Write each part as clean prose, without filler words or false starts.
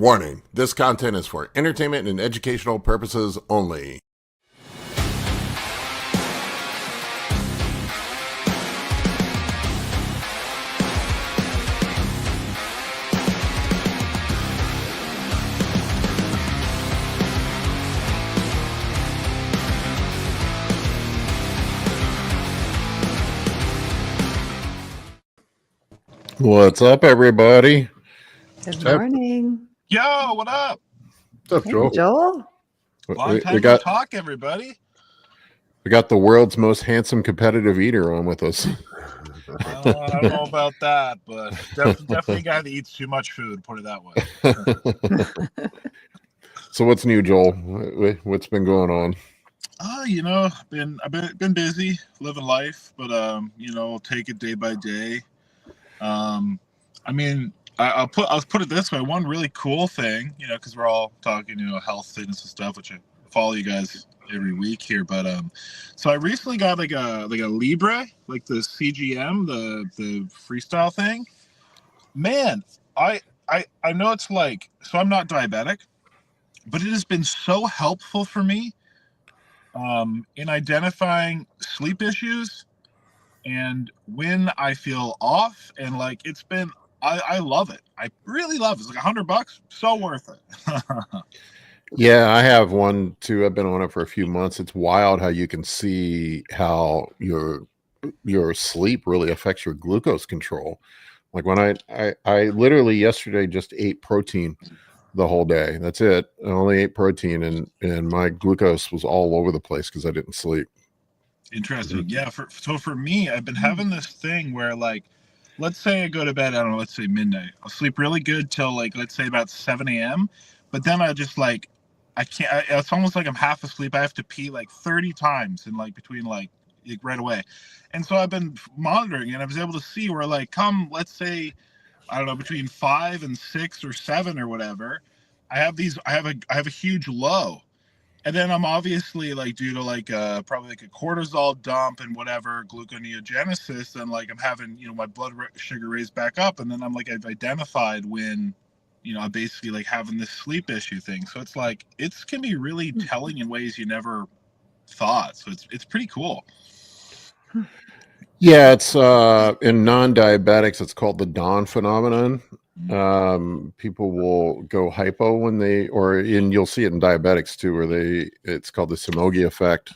Warning, this content is for entertainment and educational purposes only. What's up, everybody? Good morning. Yo, what up? What's up, Hey, Joel? Joel. Long time no talk, everybody. We got the world's most handsome competitive eater on with us. I don't know about that, but definitely a guy that eats too much food, put it that way. So what's new, Joel? What's been going on? I've been busy living life, but I'll take it day by day. I'll put it this way. One really cool thing, because we're all talking, health, fitness, and stuff, which I follow you guys every week here. But so I recently got like a Libre, like the CGM, the freestyle thing. Man, I know it's like, so I'm not diabetic, but it has been so helpful for me in identifying sleep issues and when I feel off, and like it's been, I love it. I really love it. It's like $100, so worth it. Yeah, I have one too. I've been on it for a few months. It's wild how you can see how your sleep really affects your glucose control. Like when I literally yesterday just ate protein the whole day. That's it. I only ate protein, and my glucose was all over the place because I didn't sleep. Interesting. Yeah. For me, I've been having this thing where, like, let's say I go to bed, I don't know, let's say midnight. I'll sleep really good till, like, let's say about 7 a.m. But then I just, like, I can't, it's almost like I'm half asleep. I have to pee like 30 times in like between like right away. And so I've been monitoring, and I was able to see where, like, come, let's say, I don't know, between 5 and 6 or 7 or whatever, I have a huge low. And then I'm obviously, like, due to like probably like a cortisol dump and whatever, gluconeogenesis, and like I'm having, my blood sugar raised back up. And then I'm like, I've identified when, I'm basically like having this sleep issue thing. So it's like, it can be really telling in ways you never thought. So it's pretty cool. Yeah, it's in non-diabetics, it's called the dawn phenomenon. People will go hypo when and you'll see it in diabetics too, where it's called the Simogi effect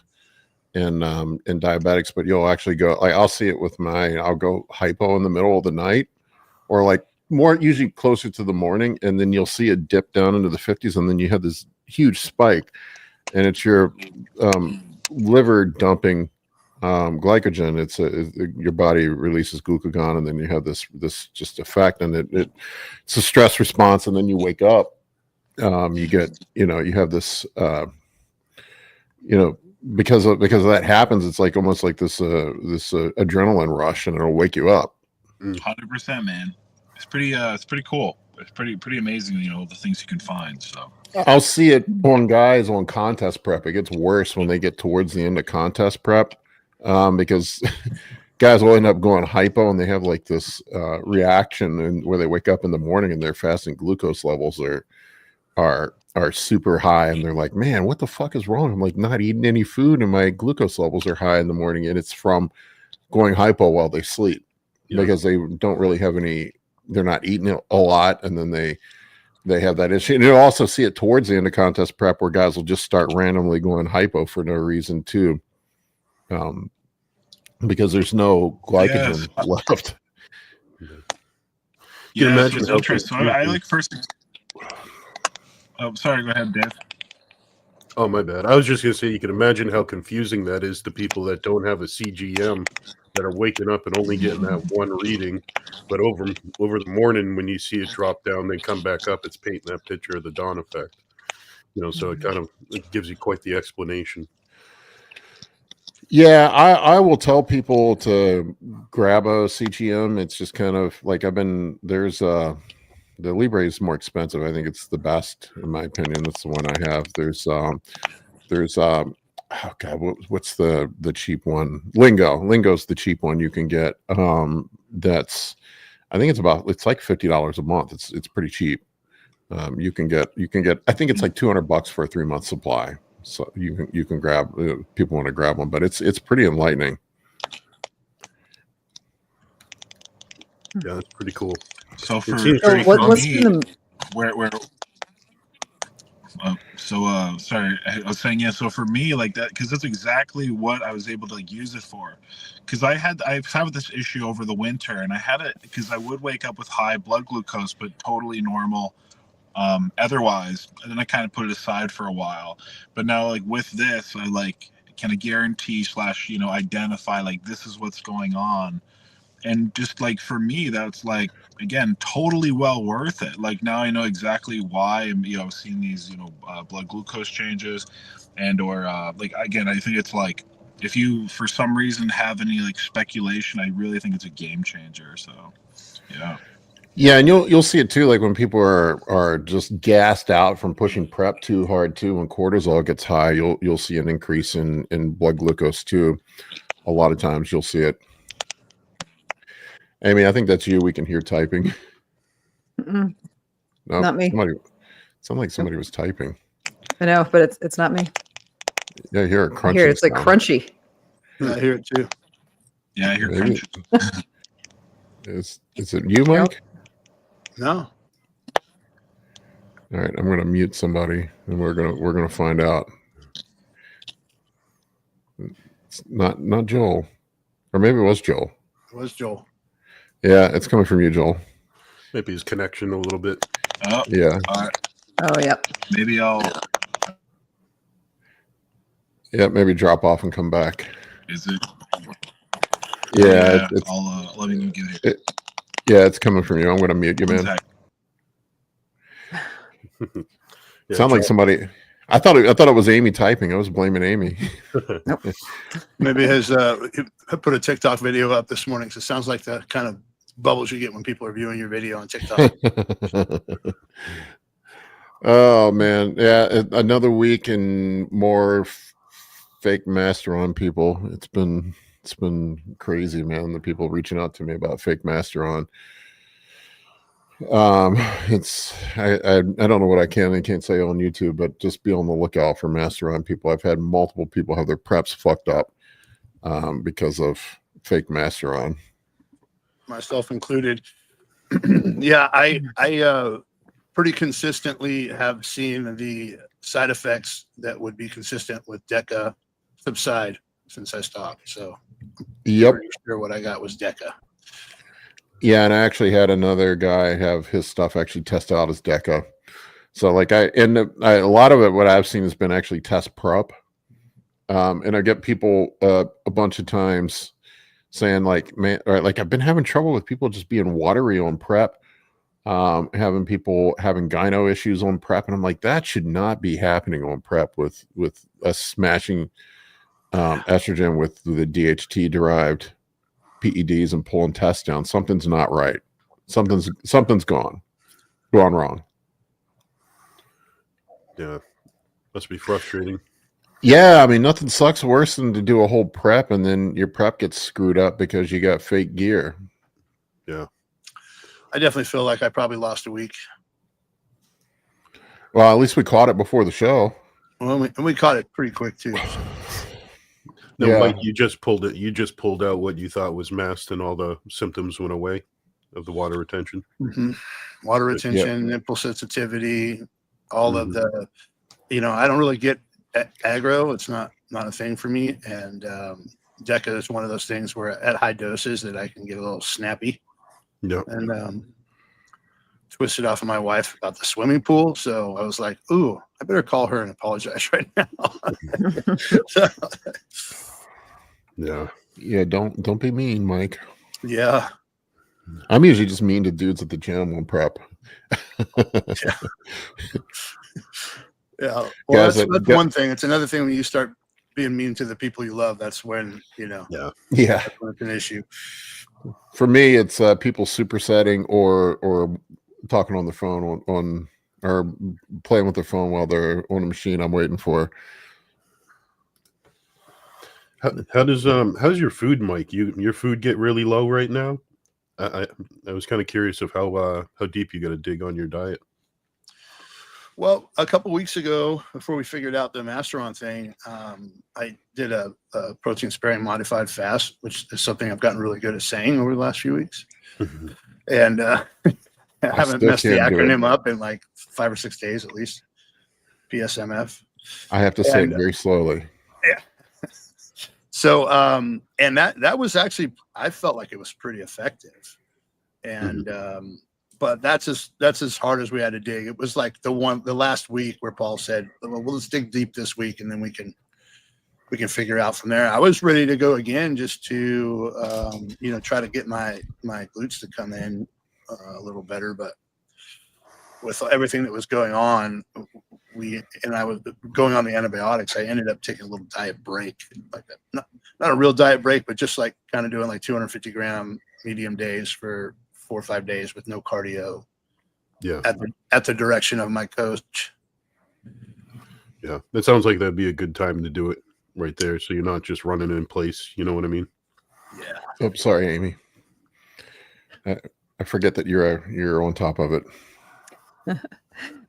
in diabetics, but you'll actually go, like, I'll see it with I'll go hypo in the middle of the night, or like more usually closer to the morning, and then you'll see it dip down into the 50s, and then you have this huge spike, and it's your liver dumping glycogen. It's your body releases glucagon, and then you have this just effect, and it's a stress response, and then you wake up, you get, you have this because of that happens, it's like almost like this adrenaline rush, and it'll wake you up. 100%, man. It's pretty cool. It's pretty amazing, the things you can find. So I'll see it on guys on contest prep. It gets worse when they get towards the end of contest prep, because guys will end up going hypo, and they have like this reaction, and where they wake up in the morning and their fasting glucose levels are super high, and they're like, man, what the fuck is wrong? I'm like, not eating any food, and my glucose levels are high in the morning, and it's from going hypo while they sleep. Yeah. Because they don't really have they're not eating a lot, and then they have that issue. And you'll also see it towards the end of contest prep, where guys will just start randomly going hypo for no reason too, because there's no glycogen left. Yeah, it's interesting. So I like first. Oh, sorry. Go ahead, Dave. Oh, my bad. I was just going to say, you can imagine how confusing that is to people that don't have a CGM, that are waking up and only getting that one reading. But over the morning, when you see it drop down, then come back up, it's painting that picture of the dawn effect. So it gives you quite the explanation. Yeah, I will tell people to grab a CGM. It's just kind of like the Libre is more expensive. I think it's the best, in my opinion. That's the one I have. There's oh god, what's the cheap one? Lingo's the cheap one you can get. That's, I think it's like $50 a month. It's pretty cheap. You can get. I think it's like $200 for a 3-month supply. So you can grab. People want to grab one, but it's pretty enlightening. Yeah, that's pretty cool. So for, seems So pretty what's me, been the where sorry, I was saying, yeah, so for me, like that, because that's exactly what I was able to like use it for. Because I've had this issue over the winter, and I had it because I would wake up with high blood glucose but totally normal otherwise, and then I kind of put it aside for a while. But now, like with this, I like kind of guarantee / identify like this is what's going on. And just like for me, that's like, again, totally well worth it. Like now I know exactly why I'm seeing these blood glucose changes, and or like again, I think it's like if you for some reason have any like speculation, I really think it's a game changer. So Yeah, and you'll see it too. Like when people are just gassed out from pushing prep too hard too. When cortisol gets high, you'll see an increase in blood glucose too. A lot of times you'll see it. Amy, I think that's you. We can hear typing. Mm-mm. No, Not me. Sound like somebody was typing. I know, but it's not me. Yeah, I hear it crunchy. Here, it's like crunchy. I hear it too. yeah, I hear Maybe. crunches. Is it you, Mike? No. All right, I'm gonna mute somebody, and we're gonna find out. It's not Joel, or maybe it was Joel. It was Joel. Yeah, it's coming from you, Joel. Maybe his connection a little bit. Oh, Yeah, all right. Oh, yep. Maybe I'll. yeah, maybe drop off and come back. Is it? Yeah, it's I'll let me get it. yeah, it's coming from you. I'm gonna mute you, man. Yeah, Sound like somebody. I thought it was Amy typing. I was blaming Amy. Maybe he put a TikTok video up this morning. So it sounds like the kind of bubbles you get when people are viewing your video on TikTok. Oh man, yeah, another week and more fake Masteron people. It's been crazy, man. The people reaching out to me about fake Masteron. It's I don't know what I can and can't say on YouTube, but just be on the lookout for Masteron people. I've had multiple people have their preps fucked up because of fake Masteron. Myself included. Yeah, I pretty consistently have seen the side effects that would be consistent with DECA subside since I stopped. So Yep. pretty sure what I got was DECA. Yeah, and I actually had another guy have his stuff actually test out as DECA. So like a lot of it, what I've seen has been actually test prep. And I get people a bunch of times saying like, man, or like I've been having trouble with people just being watery on prep, having people having gyno issues on prep. And I'm like, that should not be happening on prep with us smashing estrogen with the DHT derived PEDs and pulling tests down. Something's not right. Something's gone wrong. Yeah, must be frustrating. Yeah, I mean, nothing sucks worse than to do a whole prep and then your prep gets screwed up because you got fake gear. Yeah, I definitely feel like I probably lost a week. Well, at least we caught it before the show. Well, we caught it pretty quick too. no, Yeah. Mike, you just pulled it. You just pulled out what you thought was mast, and all the symptoms went away of the water retention. Mm-hmm. Water retention, nipple sensitivity, all of the, I don't really get aggro. It's not a thing for me. And DECA is one of those things where at high doses that I can get a little snappy. Yeah, And twisted off of my wife about the swimming pool. So I was like, ooh, I better call her and apologize right now. Yeah, don't be mean, Mike. Yeah. I'm usually just mean to dudes at the gym on prep. Yeah. Well, Guys, that's one thing. It's another thing when you start being mean to the people you love. That's when, Yeah. that's when it's an issue. For me, it's people supersetting or talking on the phone on or playing with their phone while they're on a machine I'm waiting for. How's your food, Mike? Your food get really low right now? I was kind of curious of how deep you got to dig on your diet. Well, a couple weeks ago, before we figured out the Masteron thing, I did a protein sparing modified fast, which is something I've gotten really good at saying over the last few weeks. And I haven't still messed the can't do it. acronym up in like 5 or 6 days at least. PSMF. I have to say And, it very slowly. Yeah. So, and that was actually, I felt like it was pretty effective. And, but that's as hard as we had to dig. It was like the last week where Paul said, well, let's dig deep this week and then we can figure out from there. I was ready to go again just to, try to get my glutes to come in a little better. But with everything that was going on, I was going on the antibiotics. I ended up taking a little diet break, like that. Not a real diet break, but just like kind of doing like 250 gram medium days for 4 or 5 days with no cardio. Yeah. At the direction of my coach. Yeah. That sounds like that'd be a good time to do it right there. So you're not just running in place. You know what I mean? Yeah. Oh, sorry, Amy. I forget that you're on top of it.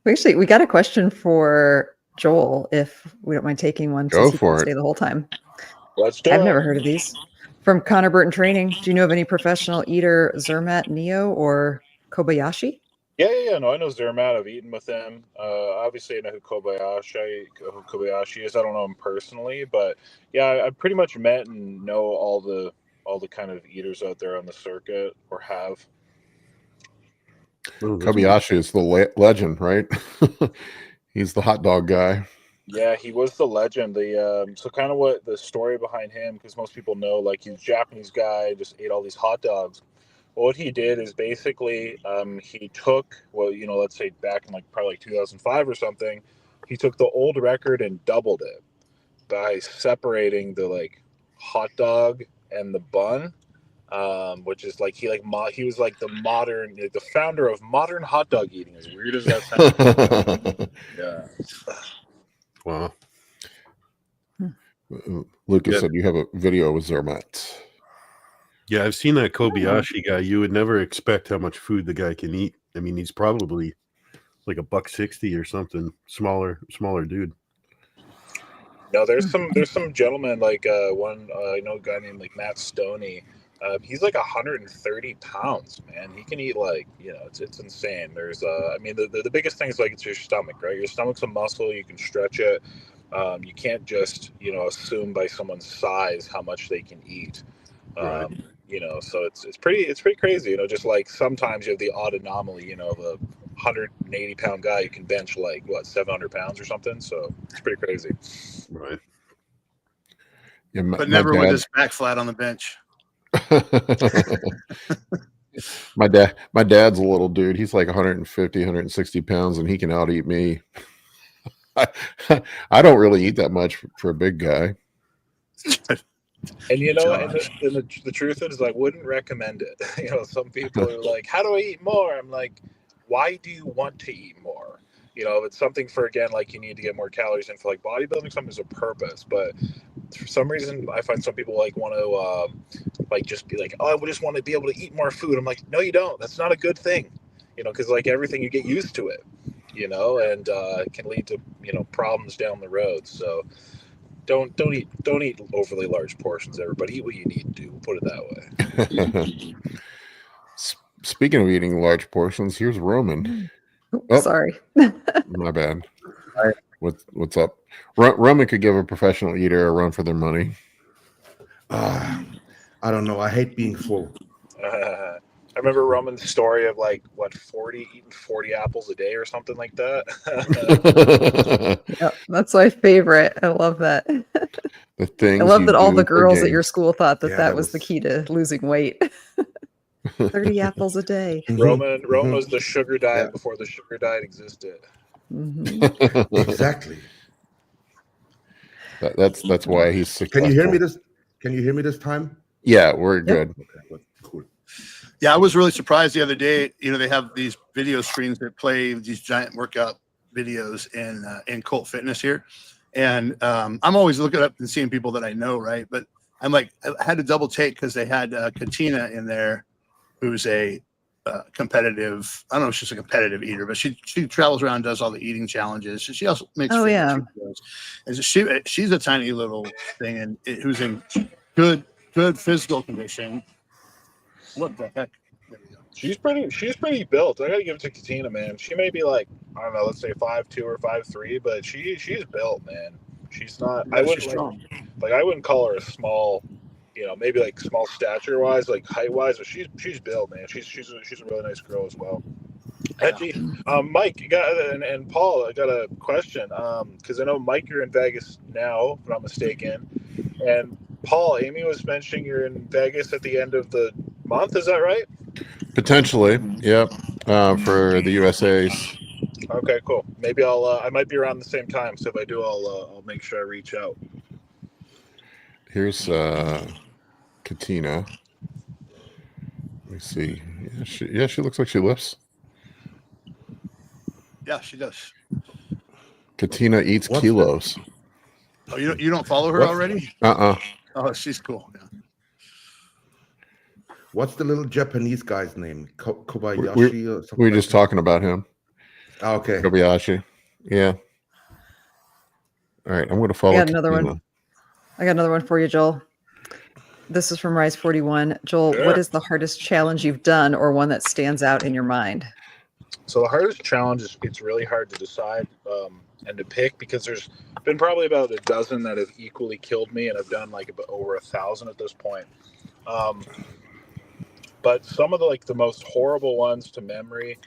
We got a question for Joel, if we don't mind taking one. Go since he for can it. Stay the whole time. Let's do I've it. never heard of these. From Connor Burton Training. Do you know of any professional eater, Zermatt, Neo, or Kobayashi? Yeah. No, I know Zermatt. I've eaten with him. Obviously, I know who Kobayashi is. I don't know him personally, but yeah, I pretty much met and know all the kind of eaters out there on the circuit, or have. Kobayashi is the legend, right? He's the hot dog guy. Yeah, he was the legend. So kind of what the story behind him, because most people know, like, he's a Japanese guy, just ate all these hot dogs. Well, what he did is basically he took, let's say back in probably 2005 or something, he took the old record and doubled it by separating the hot dog and the bun, which is he was like the founder of modern hot dog eating. As weird as that sounds. Yeah. Wow. Lucas said you have a video with Zermatt. Yeah, I've seen that Kobayashi guy. You would never expect how much food the guy can eat. I mean, he's probably like $160 or something. Smaller dude. No, there's some gentlemen one I know a guy named Matt Stoney. He's 130 pounds, man. He can eat it's insane. There's the biggest thing is it's your stomach, right? Your stomach's a muscle. You can stretch it. You can't just assume by someone's size how much they can eat. Right. So it's pretty crazy. Just sometimes you have the odd anomaly. The 180 pound guy you can bench 700 pounds or something. So it's pretty crazy. Right. Yeah, But never with his back flat on the bench. my dad's a little dude. He's 150, 160 pounds, and he can out eat me. I don't really eat that much for a big guy. And the truth is, I wouldn't recommend it. Some people are like, how do I eat more? I'm like, why do you want to eat more? If it's something for, again, you need to get more calories in for bodybuilding, something's a purpose. But for some reason, I find some people want to just be oh, I just want to be able to eat more food. I'm like, no, you don't. That's not a good thing. Because everything, you get used to it, and it can lead to, problems down the road. So don't eat overly large portions, everybody. Eat what you need to. We'll put it that way. Speaking of eating large portions, here's Roman. Oh, sorry. My bad. What's up? Roman could give a professional eater a run for their money. I don't know. I hate being full. I remember Roman's story of eating 40 apples a day or something like that. Yep, that's my favorite. I love that. The things I love that all the girls at games. your school thought that Yeah, was the key to losing weight. 30 apples a day. Roman was the sugar diet before the sugar diet existed. Mm-hmm. Exactly. That's why he's successful. Can you hear me this? Can you hear me this time? Yeah, we're good. Okay, cool. Yeah, I was really surprised the other day. They have these video screens that play these giant workout videos in Cult Fitness here, and I'm always looking up and seeing people that I know, right? But I'm I had to double take because they had Katina in there, who's a competitive. I don't know if she's a competitive eater, but she travels around, does all the eating challenges. She also makes yeah. videos. And so she's a tiny little thing, and who's in good physical condition. What the heck? There we go. She's pretty built. I gotta give it to Katina, man. She may be like, I don't know, let's say 5'2" or 5'3", but she's built, man. She's not. Yeah, I wouldn't she's strong. like I wouldn't call her a small, maybe like small stature wise, like height wise, but she's built, man. She's a really nice girl as well. Actually, Mike, you got and Paul, I got a question. Because I know Mike, you're in Vegas now, if I'm not mistaken, and Paul, Amy was mentioning you're in Vegas at the end of the month. Is that right? Potentially, yep. For the USA's. Okay, cool. Maybe I might be around the same time, so if I do, I'll make sure I reach out. Here's Katina. Let me see. Yeah, she looks like she lifts. Yeah, she does. Katina eats What's kilos. Oh, you don't follow her What? already? Oh, she's cool. Yeah. What's the little Japanese guy's name? Kobayashi or something? We were just talking about him. Oh, okay. Kobayashi. Yeah. All right, I'm going to follow. I got another Katina. one. I got another one for you, Joel. This is from Rise41. Joel, Sure. What is the hardest challenge you've done or one that stands out in your mind? So the hardest challenge is it's really hard to decide and to pick because there's been probably about a dozen that have equally killed me, and I've done like about over 1,000 at this point. But some of the most horrible ones to memory.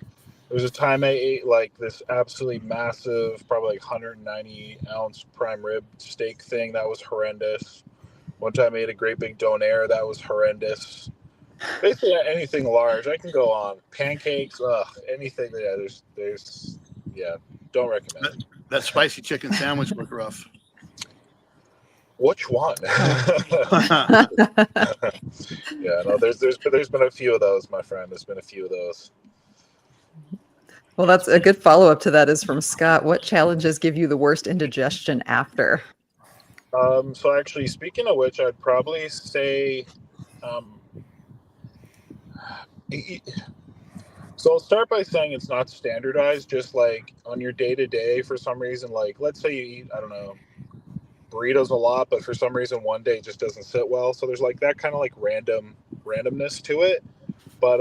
There was a time I ate like this absolutely massive, probably like 190-ounce prime rib steak thing. That was horrendous. One time I ate a great big donair. That was horrendous. Basically anything large. I can go on. Pancakes, anything. Yeah, there's don't recommend it. That spicy chicken sandwich looked rough. Which one? Yeah, no, there's been a few of those, my friend. There's been a few of those. Well, that's a good follow-up to that is from Scott. What challenges give you the worst indigestion after? So actually, speaking of which, I'd probably say, so I'll start by saying it's not standardized, just like on your day-to-day for some reason, like let's say you eat, I don't know, burritos a lot, but for some reason one day it just doesn't sit well. So there's like that kind of like randomness to it. But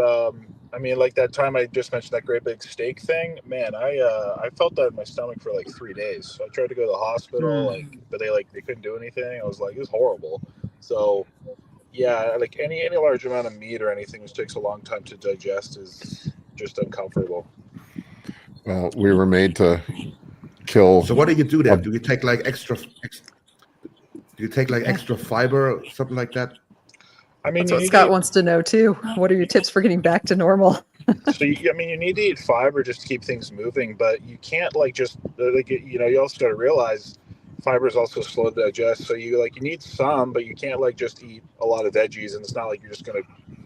I mean, like that time I just mentioned that great big steak thing, man, I felt that in my stomach for like 3 days. So I tried to go to the hospital, but they couldn't do anything. I was like, it was horrible. So yeah, like any large amount of meat or anything which takes a long time to digest is just uncomfortable. Well, we were made to kill. So what do you do there? Do you take like extra fiber or something like that? I mean, That's what Scott wants to know too. What are your tips for getting back to normal? So you need to eat fiber just to keep things moving, but you can't you also got to realize fiber is also slow to digest. So you need some, but you can't just eat a lot of veggies, and it's not like you're just gonna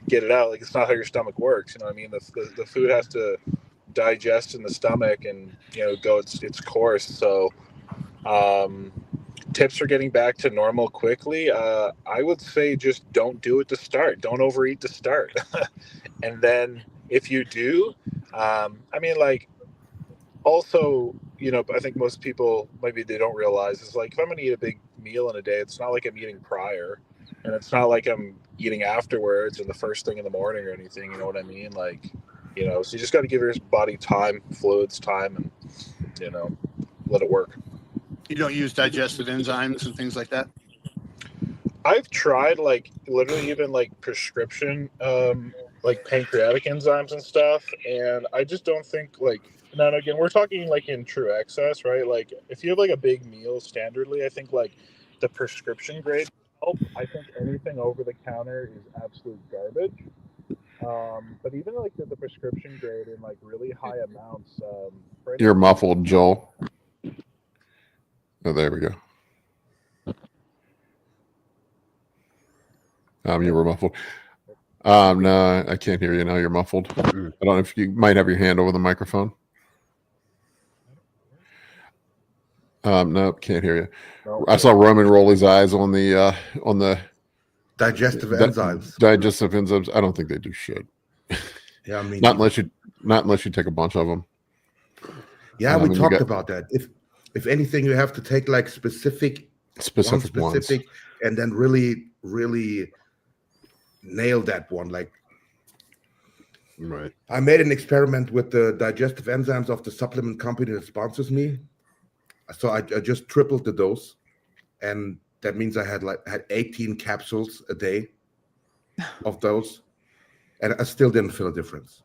get it out. Like it's not how your stomach works. You know what I mean? The food has to digest in the stomach and go its course. So tips for getting back to normal quickly, I would say just don't do it to start. Don't overeat to start. And then if you do, also, I think most people, maybe they don't realize is like, if I'm going to eat a big meal in a day, it's not like I'm eating prior, and it's not like I'm eating afterwards and the first thing in the morning or anything. You know what I mean? So you just got to give your body time, fluids time, and, let it work. You don't use digestive enzymes and things like that? I've tried literally even prescription pancreatic enzymes and stuff, and I just don't think now again we're talking in true excess, right? If you have a big meal standardly, I think the prescription grade help. I think anything over the counter is absolute garbage. But even the prescription grade in really high amounts. You're muffled, Joel. Oh, there we go. You were muffled. No, I can't hear you now. You're muffled. I don't know if you might have your hand over the microphone. No, can't hear you. No. I saw Roman roll his eyes on the Digestive enzymes. Digestive enzymes. I don't think they do shit. Yeah, I mean, Not unless you take a bunch of them. yeah, I we mean, talked about that. If anything, you have to take like specific Ones. and then really nail that one. Like, Right. I made an experiment with the digestive enzymes of the supplement company that sponsors me. So I just tripled the dose, and that means I had 18 capsules a day of those, and I still didn't feel a difference.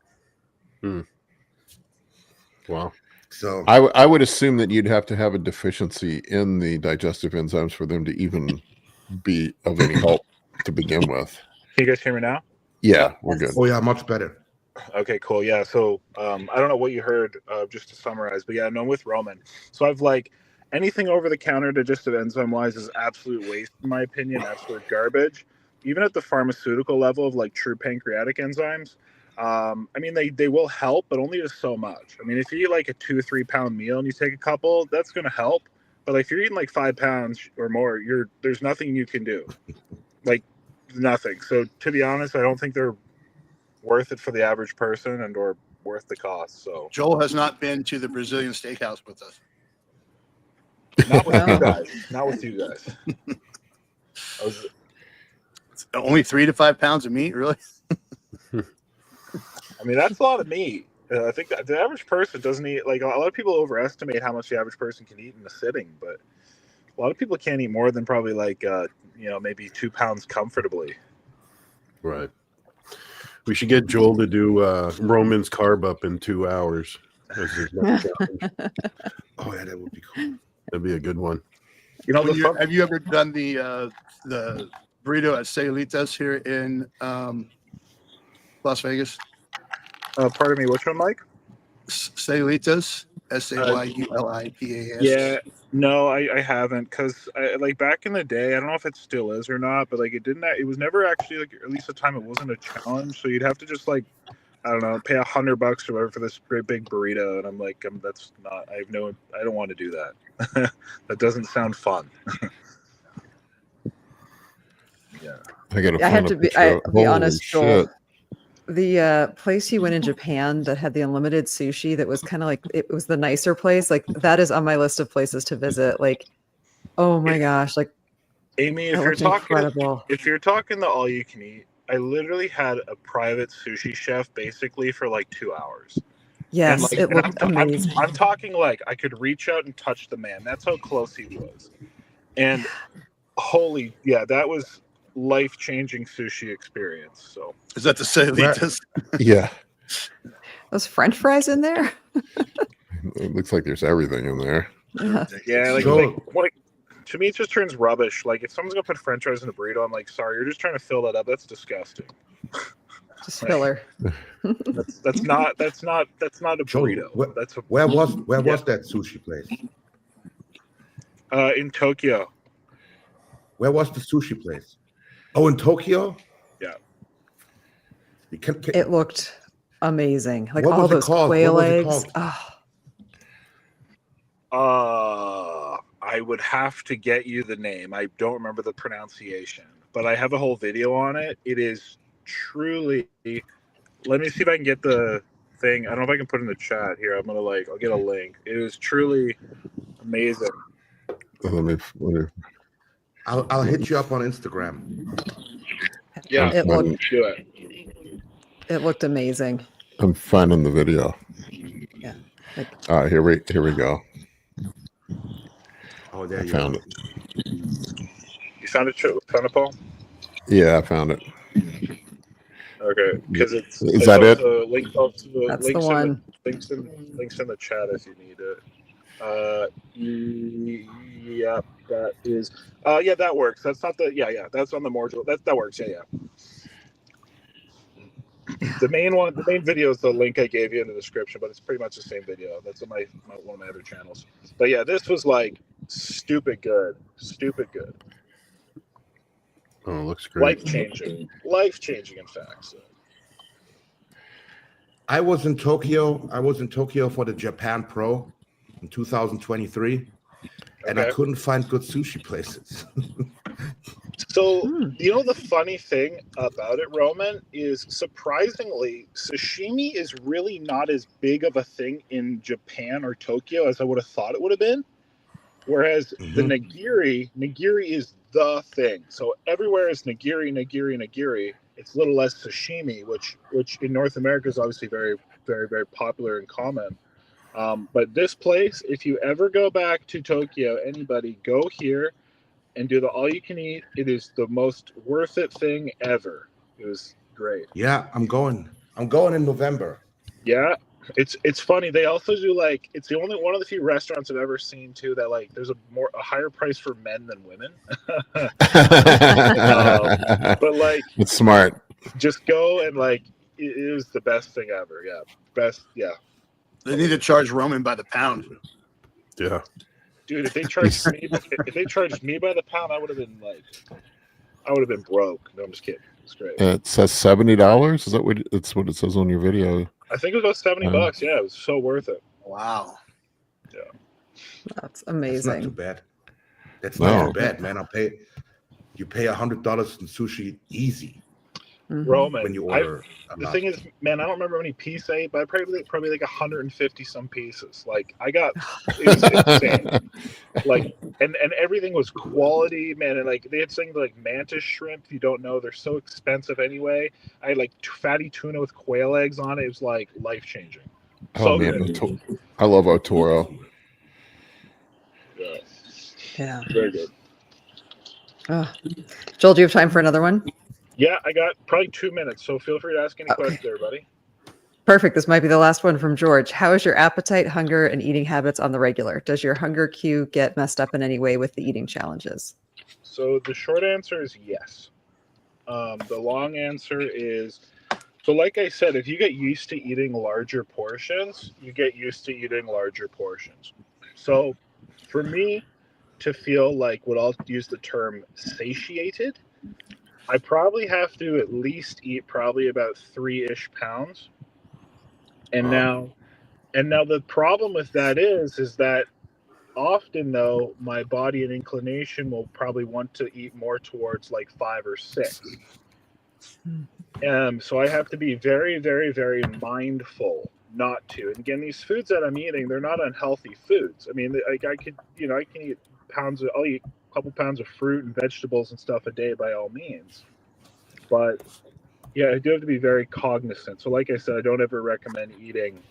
Wow. So I would assume that you'd have to have a deficiency in the digestive enzymes for them to even be of any help to begin with. Can you guys hear me now? Yeah, we're good. oh yeah, much better. Okay, cool. Yeah. So I don't know what you heard, just to summarize, but yeah, no, I'm with Roman. So I've like anything over the counter digestive enzyme wise is absolute waste, in my opinion, absolute garbage. Even at the pharmaceutical level of like true pancreatic enzymes, I mean, they will help, but only to so much. I mean, if you eat like a 2 or 3 pound meal and you take a couple, that's going to help. But like if you're eating like 5 pounds or more, there's nothing you can do, like nothing. So to be honest, I don't think they're worth it for the average person and or worth the cost. So Joel has not been to the Brazilian steakhouse with us. not with you guys. Not with you guys. Only 3 to 5 pounds of meat, really? I mean, that's a lot of meat. I think that the average person doesn't eat, like a lot of people overestimate how much the average person can eat in a sitting, but a lot of people can't eat more than probably like, maybe 2 pounds comfortably. Right. We should get Joel to do Roman's carb up in 2 hours. Oh yeah, that would be cool. That'd be a good one. You know, Have you ever done the burrito at Sayulitas here in Las Vegas? Pardon me, which one, Mike? Sayulitas, Sayulipas. Yeah, no, I haven't, because like back in the day, I don't know if it still is or not, but like it was never actually, like, at least the time it wasn't a challenge, so you'd have to just like, I don't know, pay $100 or whatever for this great big burrito, and I'm like, that's not, I don't want to do that. That doesn't sound fun. Yeah, I have to be honest, Joel. The place you went in Japan that had the unlimited sushi, that was kind of like, it was the nicer place. Like that is on my list of places to visit. Like, oh my gosh, like Amy, if you're talking the all you can eat, I literally had a private sushi chef basically for like 2 hours. Yes, like, it looked amazing. I'm talking like I could reach out and touch the man. That's how close he was. And that was life-changing sushi experience. So is that the Sayulitas? Yeah. Those French fries in there? It looks like there's everything in there. Yeah, like to me it just turns rubbish. Like if someone's gonna put French fries in a burrito, I'm like, sorry, you're just trying to fill that up. That's disgusting. Just filler. That's not a burrito. Where was that sushi place? In Tokyo. Where was the sushi place? Oh, in Tokyo? Yeah. It looked amazing. Like what all was it those called? quail What was it eggs. called? I would have to get you the name. I don't remember the pronunciation, but I have a whole video on it. It is truly. Let me see if I can get the thing. I don't know if I can put it in the chat here. I'll get a link. It is truly amazing. I'll hit you up on Instagram. Yeah, It looked amazing. I'm finding the video. Yeah. All right, here we go. Oh, there you found go. it. You found it, Paul? Yeah, I found it. Okay, because it's is that it? That's the one. Links in the chat if you need it. Yeah, that is. Yeah, that works. That's not the. Yeah. That's on the module. That works. Yeah. The main video is the link I gave you in the description, but it's pretty much the same video. That's on one of my other channels. But yeah, this was like stupid good. Oh, it looks great. Life changing, in fact. So. I was in Tokyo for the Japan Pro in 2023, and I couldn't find good sushi places. So, you know, the funny thing about it, Roman, is surprisingly, sashimi is really not as big of a thing in Japan or Tokyo as I would have thought it would have been. Whereas the nigiri is the thing. So everywhere is nigiri. It's a little less sashimi, which in North America is obviously very, very, very popular and common. But this place, if you ever go back to Tokyo, anybody go here and do the all you can eat. It is the most worth it thing ever. It was great. Yeah, I'm going in November. Yeah. It's funny. They also do like, it's the only one of the few restaurants I've ever seen too that like there's a higher price for men than women. But like, it's smart. Just go and like it was the best thing ever. Yeah, best. Yeah. They need to charge Roman by the pound. Yeah. Dude, if they charged me by the pound, I would have been broke. No, I'm just kidding. It's great. It says $70. Is that what it's what it says on your video? I think it was about $70. Yeah, it was so worth it. Wow. Yeah. That's amazing. That's not too bad. That's not too bad, man. You pay $100 in sushi easy. Roman, when you order. The thing is, man, I don't remember how many pieces I ate, but I probably like 150 some pieces. Like it was insane. Like and everything was quality, man. And like they had things like mantis shrimp. If you don't know, they're so expensive anyway. I had like fatty tuna with quail eggs on it. It was like life changing. Oh man, I love Otoro. Yeah. Very good. Joel, do you have time for another one? Yeah, I got probably 2 minutes, so feel free to ask any questions, everybody. Perfect. This might be the last one from George. How is your appetite, hunger, and eating habits on the regular? Does your hunger cue get messed up in any way with the eating challenges? So the short answer is yes. The long answer is, so like I said, if you get used to eating larger portions, you get used to eating larger portions. So for me to feel like what I'll use the term satiated, I probably have to at least eat probably about 3-ish pounds. And now the problem with that is that often though, my body and inclination will probably want to eat more towards like 5 or 6. So I have to be very, very, very mindful not to. And again, these foods that I'm eating, they're not unhealthy foods. I mean, like I can eat I'll eat a couple pounds of fruit and vegetables and stuff a day by all means. But yeah, I do have to be very cognizant. So like I said, I don't ever recommend eating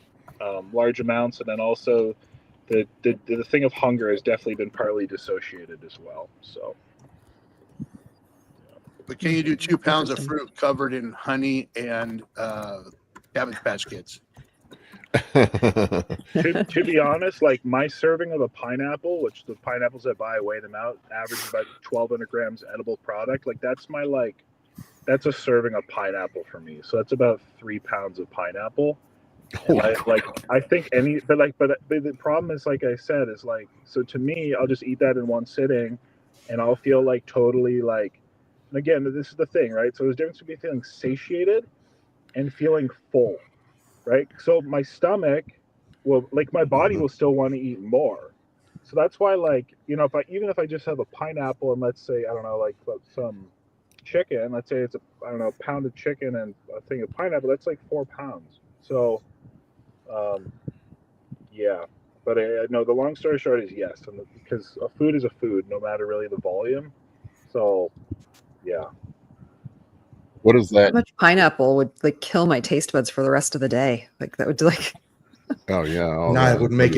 large amounts. And then also the thing of hunger has definitely been partly dissociated as well. So. But can you do 2 pounds of fruit covered in honey and Cabbage Patch Kids? to be honest, like my serving of a pineapple, which the pineapples I buy, I weigh them out, average about 1,200 grams edible product. Like that's a serving of pineapple for me. So that's about 3 pounds of pineapple. I think but the problem is, like I said, is like, so to me, I'll just eat that in one sitting and I'll feel like totally like, and again, this is the thing, right? So there's a difference between feeling satiated and feeling full, right? So my stomach will, like my body will still want to eat more. So that's why, like, you know, even if I just have a pineapple and let's say, I don't know, like some chicken, let's say it's a pound of chicken and a thing of pineapple, that's like 4 pounds. So, yeah. But I know the long story short is yes, because a food is a food, no matter really the volume. So, yeah. What is that? How much pineapple would like kill my taste buds for the rest of the day? Like that would like. Oh yeah. No, it would make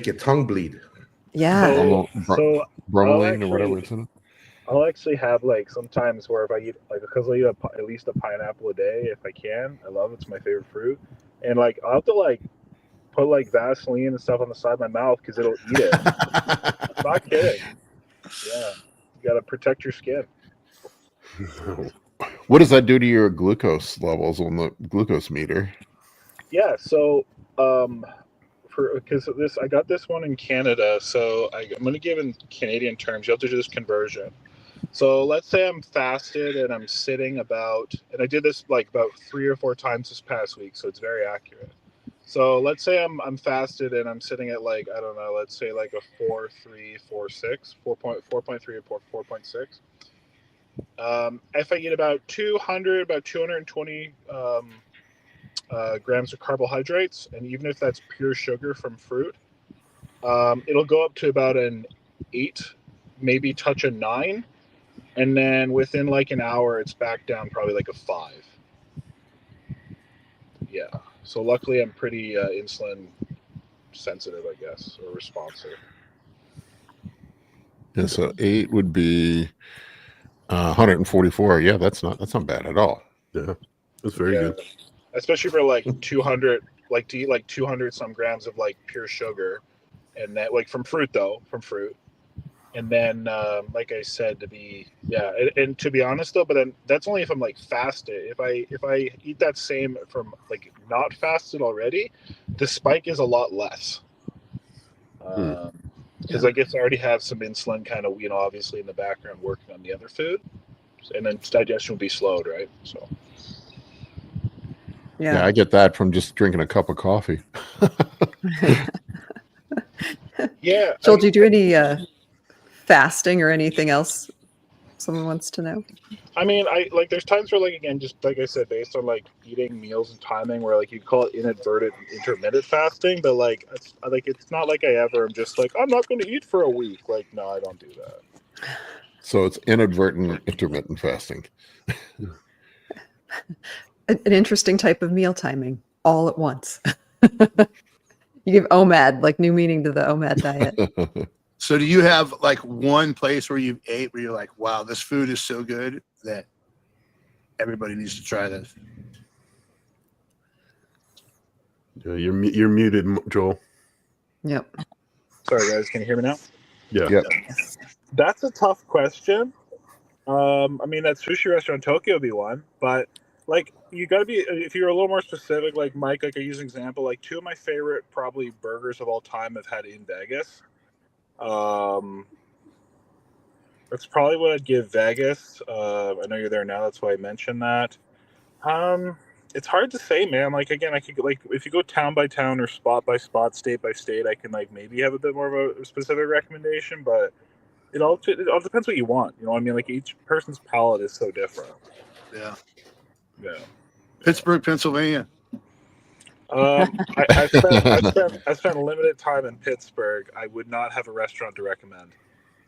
your tongue bleed. Yeah. Bromelain or whatever it's in it. I'll actually have like sometimes where if I eat like, because I eat at least a pineapple a day if I can. I love it. It's my favorite fruit, and like I'll have to like put like Vaseline and stuff on the side of my mouth because it'll eat it. I'm not kidding. Yeah, you gotta protect your skin. What does that do to your glucose levels on the glucose meter? Yeah, so because I got this one in Canada, so I'm going to give in Canadian terms. You have to do this conversion. So let's say I'm fasted and I'm sitting about, and I did this like about 3 or 4 times this past week, so it's very accurate. So let's say I'm fasted and I'm sitting at like, I don't know, let's say like a 4.3 or 4.6. If I eat about 220 grams of carbohydrates, and even if that's pure sugar from fruit, it'll go up to about an 8, maybe touch a 9, and then within like an hour, it's back down probably like a 5. Yeah. So luckily, I'm pretty insulin sensitive, I guess, or responsive. Yeah, so 8 would be 144. Yeah, that's not bad at all. Yeah, that's very good. Especially for like 200, like to eat like 200 some grams of like pure sugar, and that like from fruit, and then like I said, to be and to be honest though, but then that's only if I'm like fasted. If I eat that same from like not fasted already, the spike is a lot less. Because I guess I already have some insulin kind of, obviously in the background working on the other food, and then digestion will be slowed, right? So. Yeah, I get that from just drinking a cup of coffee. Yeah. Joel, do you do any fasting or anything else someone wants to know? I mean, there's times where, like, again, just like I said, based on like eating meals and timing, where like you call it inadvertent intermittent fasting, but like it's not like I ever am just like, I'm not going to eat for a week. Like, no, I don't do that. So it's inadvertent intermittent fasting. An interesting type of meal timing all at once. You give OMAD, like new meaning to the OMAD diet. So do you have like one place where you've ate where you're like, wow, this food is so good that everybody needs to try this? Yeah, you're muted, Joel. Yep. Sorry, guys. Can you hear me now? Yeah. Yep. That's a tough question. I mean, that sushi restaurant in Tokyo would be one, but like you got to be, if you're a little more specific, like Mike, like I use an example, like 2 of my favorite probably burgers of all time I've had in Vegas. That's probably what I'd give Vegas. I know you're there now, that's why I mentioned that. It's hard to say, man. Like, again, I could, like, if you go town by town or spot by spot, state by state, I can like maybe have a bit more of a specific recommendation, but it all depends what you want. You know what I mean? Like, each person's palate is so different. Yeah. Yeah. Pittsburgh, Pennsylvania. I spent limited time in Pittsburgh. I would not have a restaurant to recommend.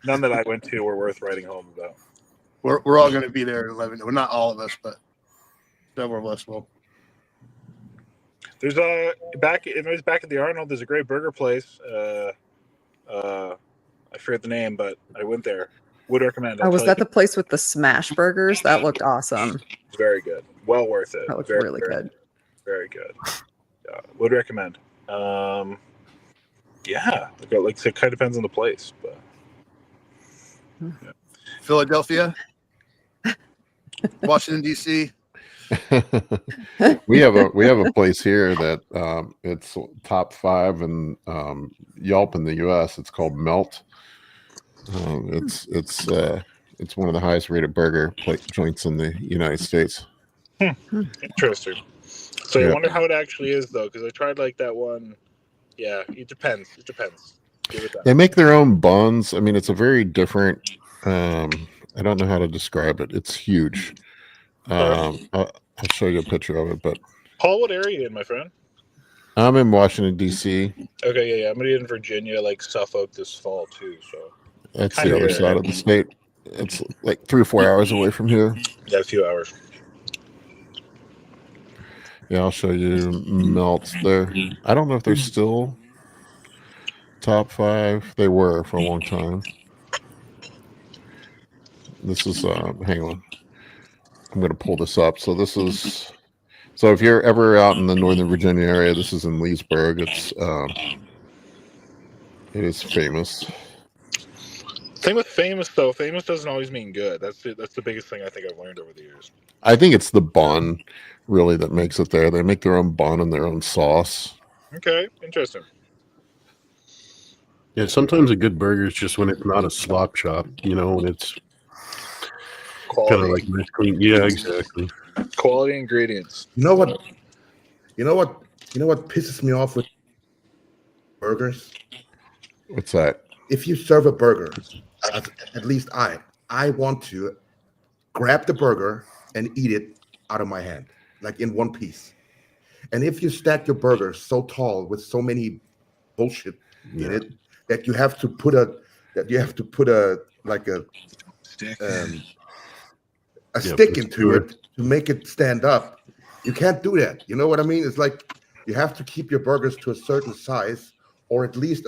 None that I went to were worth writing home about. We're all going to be there at 11. Well, not all of us, but several of us will. There's back at the Arnold. There's a great burger place. I forget the name, but I went there. Would recommend. Oh, was that the place with the smash burgers? That looked awesome. Very good. Well worth it. That looked really good. Very good. Yeah, would recommend. Yeah, like it kind of depends on the place, but yeah. Philadelphia, Washington D.C. we have a place here that it's top 5 in Yelp in the U.S. It's called Melt. It's one of the highest rated burger joints in the United States. Interesting. So I wonder how it actually is, though, because I tried like that one. Yeah, it depends. It depends. They make their own buns. I mean, it's a very different. I don't know how to describe it. It's huge. I'll show you a picture of it. But Paul, what area are you in, my friend? I'm in Washington D.C. Okay, yeah. I'm gonna be in Virginia, like Suffolk, this fall too. So that's the other side of the state. It's like 3 or 4 hours away from here. Yeah, a few hours. Yeah, I'll show you Melt there. I don't know if they're still top 5. They were for a long time. This is hang on. I'm going to pull this up. So this is if you're ever out in the Northern Virginia area, this is in Leesburg. It is famous. Thing with famous though, famous doesn't always mean good. That's the biggest thing I think I've learned over the years. I think it's the bun really that makes it there. They make their own bun and their own sauce. Okay, interesting. Yeah, sometimes a good burger is just when it's not a slop shop, when it's kind of like nice clean. Yeah, exactly. Quality ingredients. You know what pisses me off with burgers? What's that? If you serve a burger, at least I want to grab the burger and eat it out of my hand, like in one piece. And if you stack your burger so tall with so many bullshit in it that you have to put a like a Stick. a stick into it to make it stand up, you can't do that. You know what I mean? It's like you have to keep your burgers to a certain size, or at least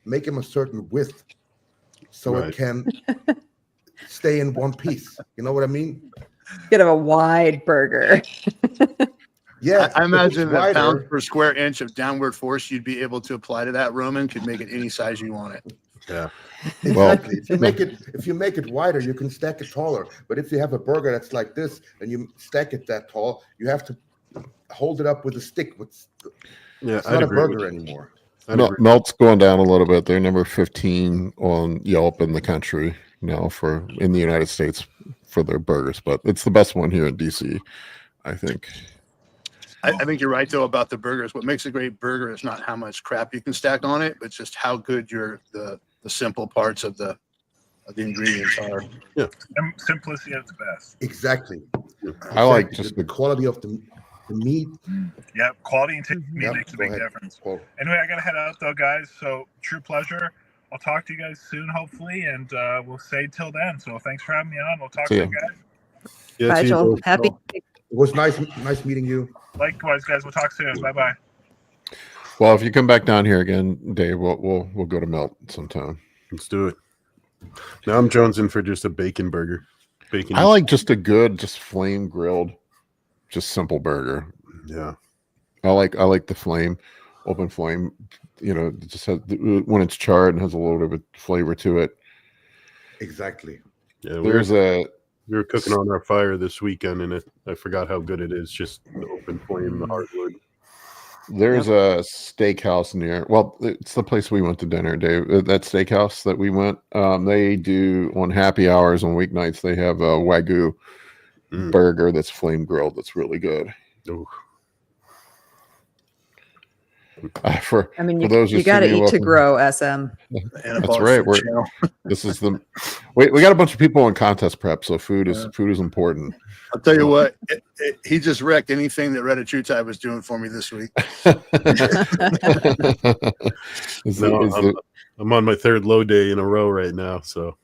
make them a certain width, so it can stay in one piece. You know what I mean? Get a wide burger. Yeah, I imagine that pounds per square inch of downward force you'd be able to apply to that, Roman, could make it any size you want it. Yeah, exactly. If you make it wider, you can stack it taller. But if you have a burger that's like this and you stack it that tall, you have to hold it up with a stick. It's not a burger anymore. Melt's going down a little bit. They're number 15 on Yelp in the country now in the United States for their burgers, but it's the best one here in DC, I think. I think you're right though about the burgers. What makes a great burger is not how much crap you can stack on it, but just how good the simple parts of the ingredients are. Yeah, Simplicity at its best. Exactly. I like just the quality of the meat. Yeah, quality and meat makes a big difference. Anyway, I gotta head out though, guys. So true pleasure. I'll talk to you guys soon, hopefully, and we'll say till then. So thanks for having me on. We'll talk to you guys. Yeah, Bye, Joel. Happy. It was nice meeting you. Likewise, guys. We'll talk soon. Bye bye. Well, if you come back down here again, Dave, we'll go to Melt sometime. Let's do it. Now I'm jonesing for just a bacon burger. I like just a good, just flame grilled, just simple burger. Yeah, I like the flame, open flame. You know, just has, when it's charred and has a little bit of a flavor to it. Exactly. Yeah, we were cooking on our fire this weekend, and I forgot how good it is. Just the open flame, the hardwood. There's a steakhouse near. Well, it's the place we went to dinner, Dave. That steakhouse that we went. They do on happy hours on weeknights. They have a Wagyu burger that's flame grilled. That's really good. Ooh. For those you got to eat to grow, SM. That's right. This is we got a bunch of people in contest prep, so food is important. I'll tell you what, he just wrecked anything that Retachutai was doing for me this week. I'm on my third low day in a row right now, so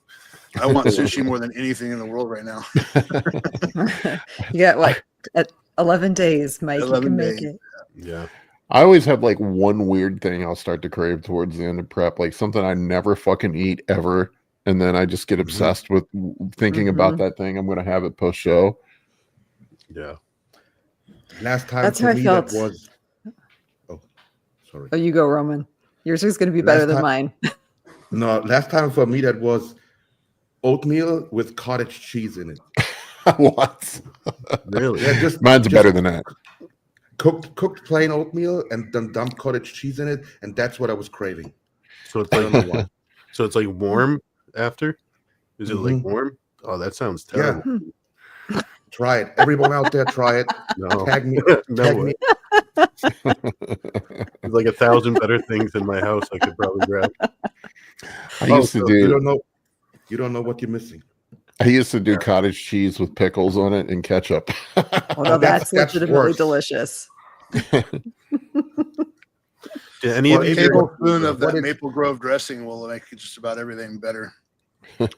I want sushi more than anything in the world right now. You got what? At 11 days, Mike. 11 you can days. make it. yeah. I always have like one weird thing I'll start to crave towards the end of prep, like something I never fucking eat ever, and then I just get obsessed with thinking about that thing. I'm going to have it post show. Yeah. Last time That's how I felt. That was. Oh, sorry. Oh, you go, Roman. Yours is going to be better than mine. No, last time for me that was oatmeal with cottage cheese in it. What? Really? Yeah, mine's better than that. Cooked plain oatmeal and then dumped cottage cheese in it, and that's what I was craving. So it's like so it's like warm after? Is it like warm? Oh, that sounds terrible. Yeah. Try it. Everyone out there, try it. No. Tag me. No way. There's like 1,000 better things in my house I could probably grab. You don't know what you're missing. I used to do cottage cheese with pickles on it and ketchup. Well, that's legitimately delicious. Any of you tablespoon of that Maple Grove dressing will make just about everything better. Do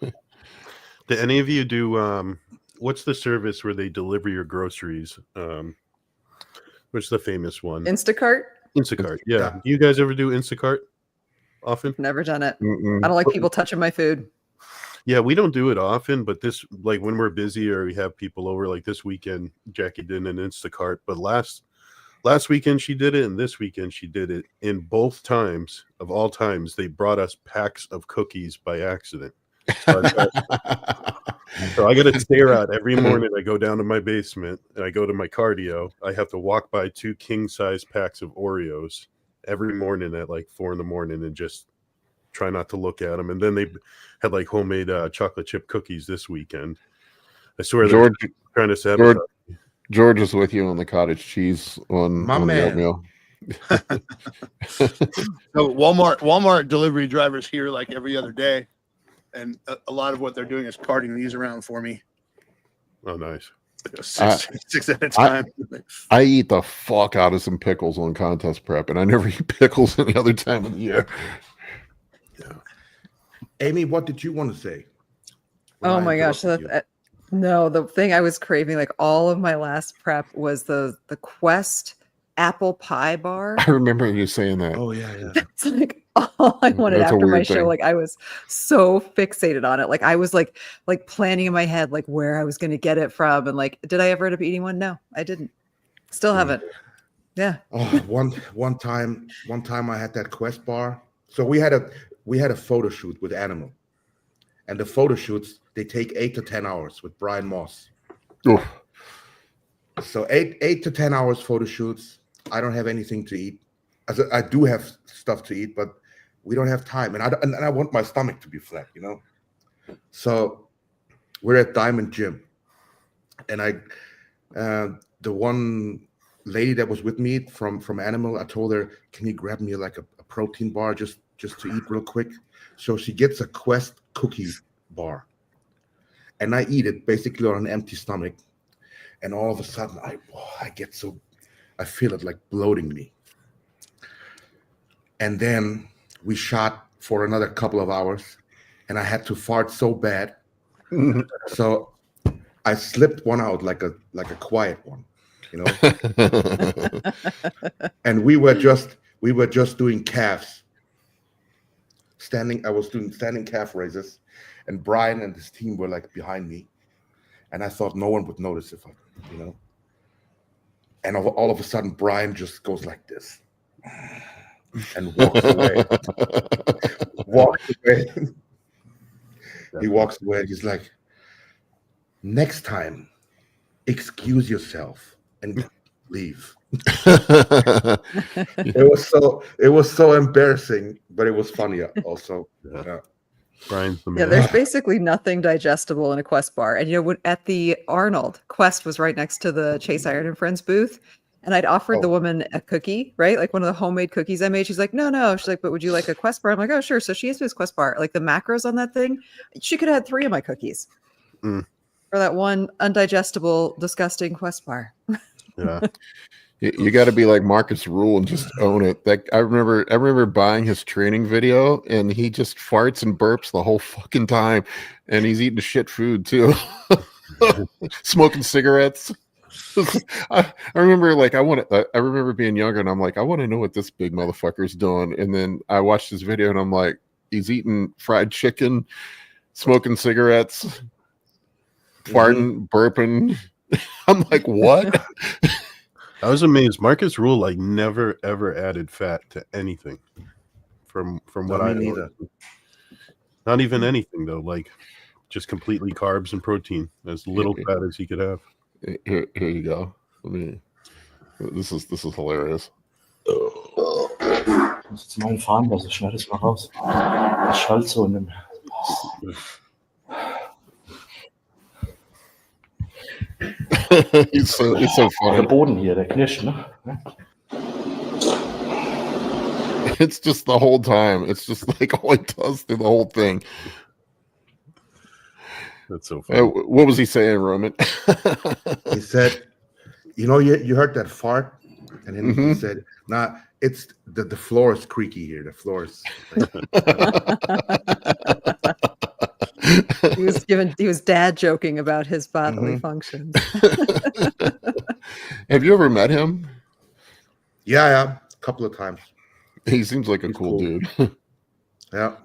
any of you do what's the service where they deliver your groceries? What's the famous one? Instacart? Instacart, yeah. Do you guys ever do Instacart often? Never done it. I don't like people touching my food. Yeah, we don't do it often, but this, like when we're busy or we have people over, like this weekend, Jackie did an Instacart, but last weekend she did it, and this weekend she did it. In both times, of all times, they brought us packs of cookies by accident. So I got to stare out every morning. I go down to my basement and I go to my cardio. I have to walk by 2 king-size packs of Oreos every morning at like 4 a.m. and just try not to look at them. And then they had like homemade chocolate chip cookies this weekend. I swear they're trying to sabotage. George is with you on the cottage cheese on the oatmeal. So Walmart delivery drivers here like every other day, and a lot of what they're doing is carting these around for me. Oh, nice. Six at a time. I eat the fuck out of some pickles on contest prep, and I never eat pickles any other time of the year. Yeah. Amy, what did you want to say? Oh my gosh. No, the thing I was craving like all of my last prep was the Quest apple pie bar. I remember you saying that. Oh yeah, yeah. It's like all I wanted That's a after my weird show. thing. Like I was so fixated on it. Like I was like planning in my head like where I was going to get it from, and like, did I ever end up eating one? No, I didn't. Still haven't. Yeah. Oh, one time I had that Quest bar. So we had a photo shoot with Animal, and the photo shoots they take 8 to 10 hours with Brian Moss. Oof. So 8 to 10 hours photo shoots. I don't have anything to eat. I do have stuff to eat, but we don't have time, and I want my stomach to be flat, you know. So we're at Diamond Gym, and the one lady that was with me from Animal, I told her, can you grab me like a protein bar just to eat real quick? So she gets a Quest cookie bar, and I eat it basically on an empty stomach, and all of a sudden I feel it like bloating me. And then we shot for another couple of hours, and I had to fart so bad. So I slipped one out like a quiet one, you know. And we were just doing calves. I was doing standing calf raises, and Brian and his team were like behind me. And I thought no one would notice if I, you know. And all of a sudden, Brian just goes like this and walks away. He walks away. He's like, next time, excuse yourself and leave. It was so embarrassing, but it was funny also. Yeah. Brian's the man. Yeah, there's basically nothing digestible in a Quest bar. And you know, at the Arnold, Quest was right next to the Chase Iron and Friends booth. And I'd offered the woman a cookie, right? Like one of the homemade cookies I made. She's like, no. She's like, but would you like a Quest bar? I'm like, oh, sure. So she has this Quest bar. Like the macros on that thing, she could have had 3 of my cookies for that one undigestible, disgusting Quest bar. Yeah. You got to be like Markus Rühl and just own it. That I remember buying his training video, and he just farts and burps the whole fucking time, and he's eating shit food too, smoking cigarettes. I remember I remember being younger, and I'm like, I want to know what this big motherfucker's doing. And then I watched his video, and I'm like, he's eating fried chicken, smoking cigarettes, farting, burping. I'm like, what? I was amazed. Markus Rühl like never ever added fat to anything. From what I know, not even anything though. Like just completely carbs and protein, as little fat as he could have. Here you go. This is hilarious. Jetzt mal fahren, also schneid es mal raus. Das schallt so in dem. He's so funny. Der Boden hier, der knirscht, ne? It's just the whole time. It's just like all he does through the whole thing. That's so funny. What was he saying, Roman? He said, you heard that fart? And then he said, nah, it's the floor is creaky here. The floor is he was dad joking about his bodily functions. Have you ever met him? Yeah, a couple of times. He seems like a cool dude. Yeah.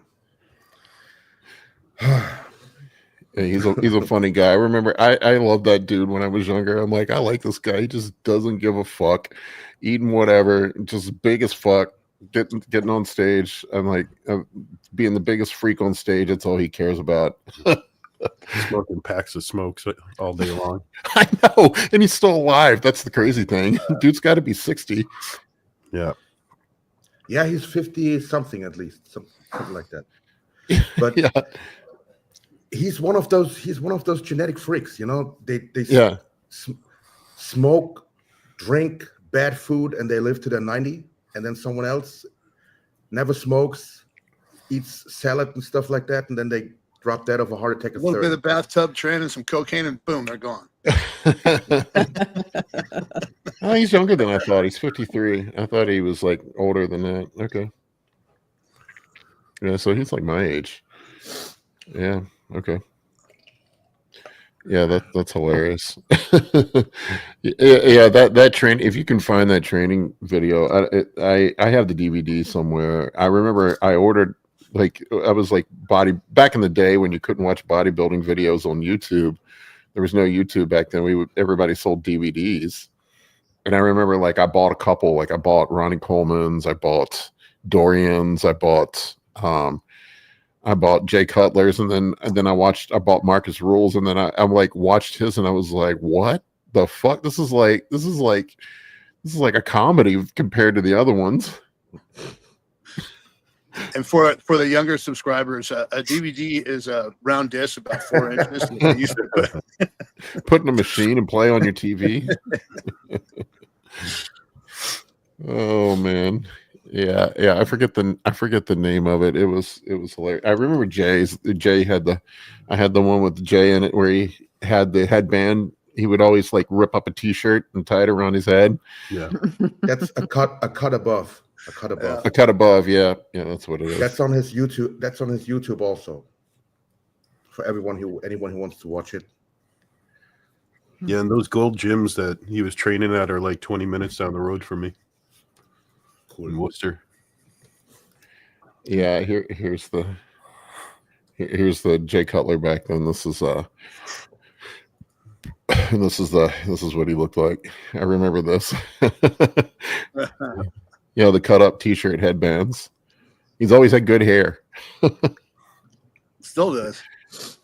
He's a funny guy. I remember I loved that dude when I was younger. I'm like, I like this guy. He just doesn't give a fuck, eating whatever, just big as fuck, getting on stage. I'm like, being the biggest freak on stage. That's all he cares about. Smoking packs of smokes all day long. I know, and he's still alive. That's the crazy thing. Dude's got to be 60. Yeah. Yeah, he's 50 something at least, something like that. But yeah. He's one of those genetic freaks, you know. They smoke, drink bad food, and they live to their 90. And then someone else never smokes, eats salad and stuff like that, and then they drop dead of a heart attack. A little bit of bathtub training, some cocaine, and boom, they're gone. Oh, he's younger than I thought. He's 53. I thought he was like older than that. Okay. Yeah, so he's like my age. Yeah. Okay. Yeah, that's hilarious. yeah, that train. If you can find that training video, I have the DVD somewhere. I remember I ordered I was like back in the day when you couldn't watch bodybuilding videos on YouTube. There was no YouTube back then. Everybody sold DVDs, and I remember I bought a couple. I bought Ronnie Coleman's, I bought Dorian's, I bought Jay Cutler's, and then I bought Markus Rühl's, and then I watched his, and I was like, what the fuck? This is like a comedy compared to the other ones. And for the younger subscribers, a DVD is a round disc about 4 inches. You used to put in a machine and play on your TV. Oh man. Yeah. I forget the name of it. It was hilarious. I remember I had the one with Jay in it where he had the headband. He would always rip up a t-shirt and tie it around his head. Yeah. That's a cut above. A cut above. Yeah, that's what it is. That's on his YouTube also. For anyone who wants to watch it. Yeah, and those gold gyms that he was training at are 20 minutes down the road from me. Cool. In Worcester. Yeah, here's the Jay Cutler back then. This is what he looked like. I remember this. The cut up t-shirt headbands. He's always had good hair. Still does.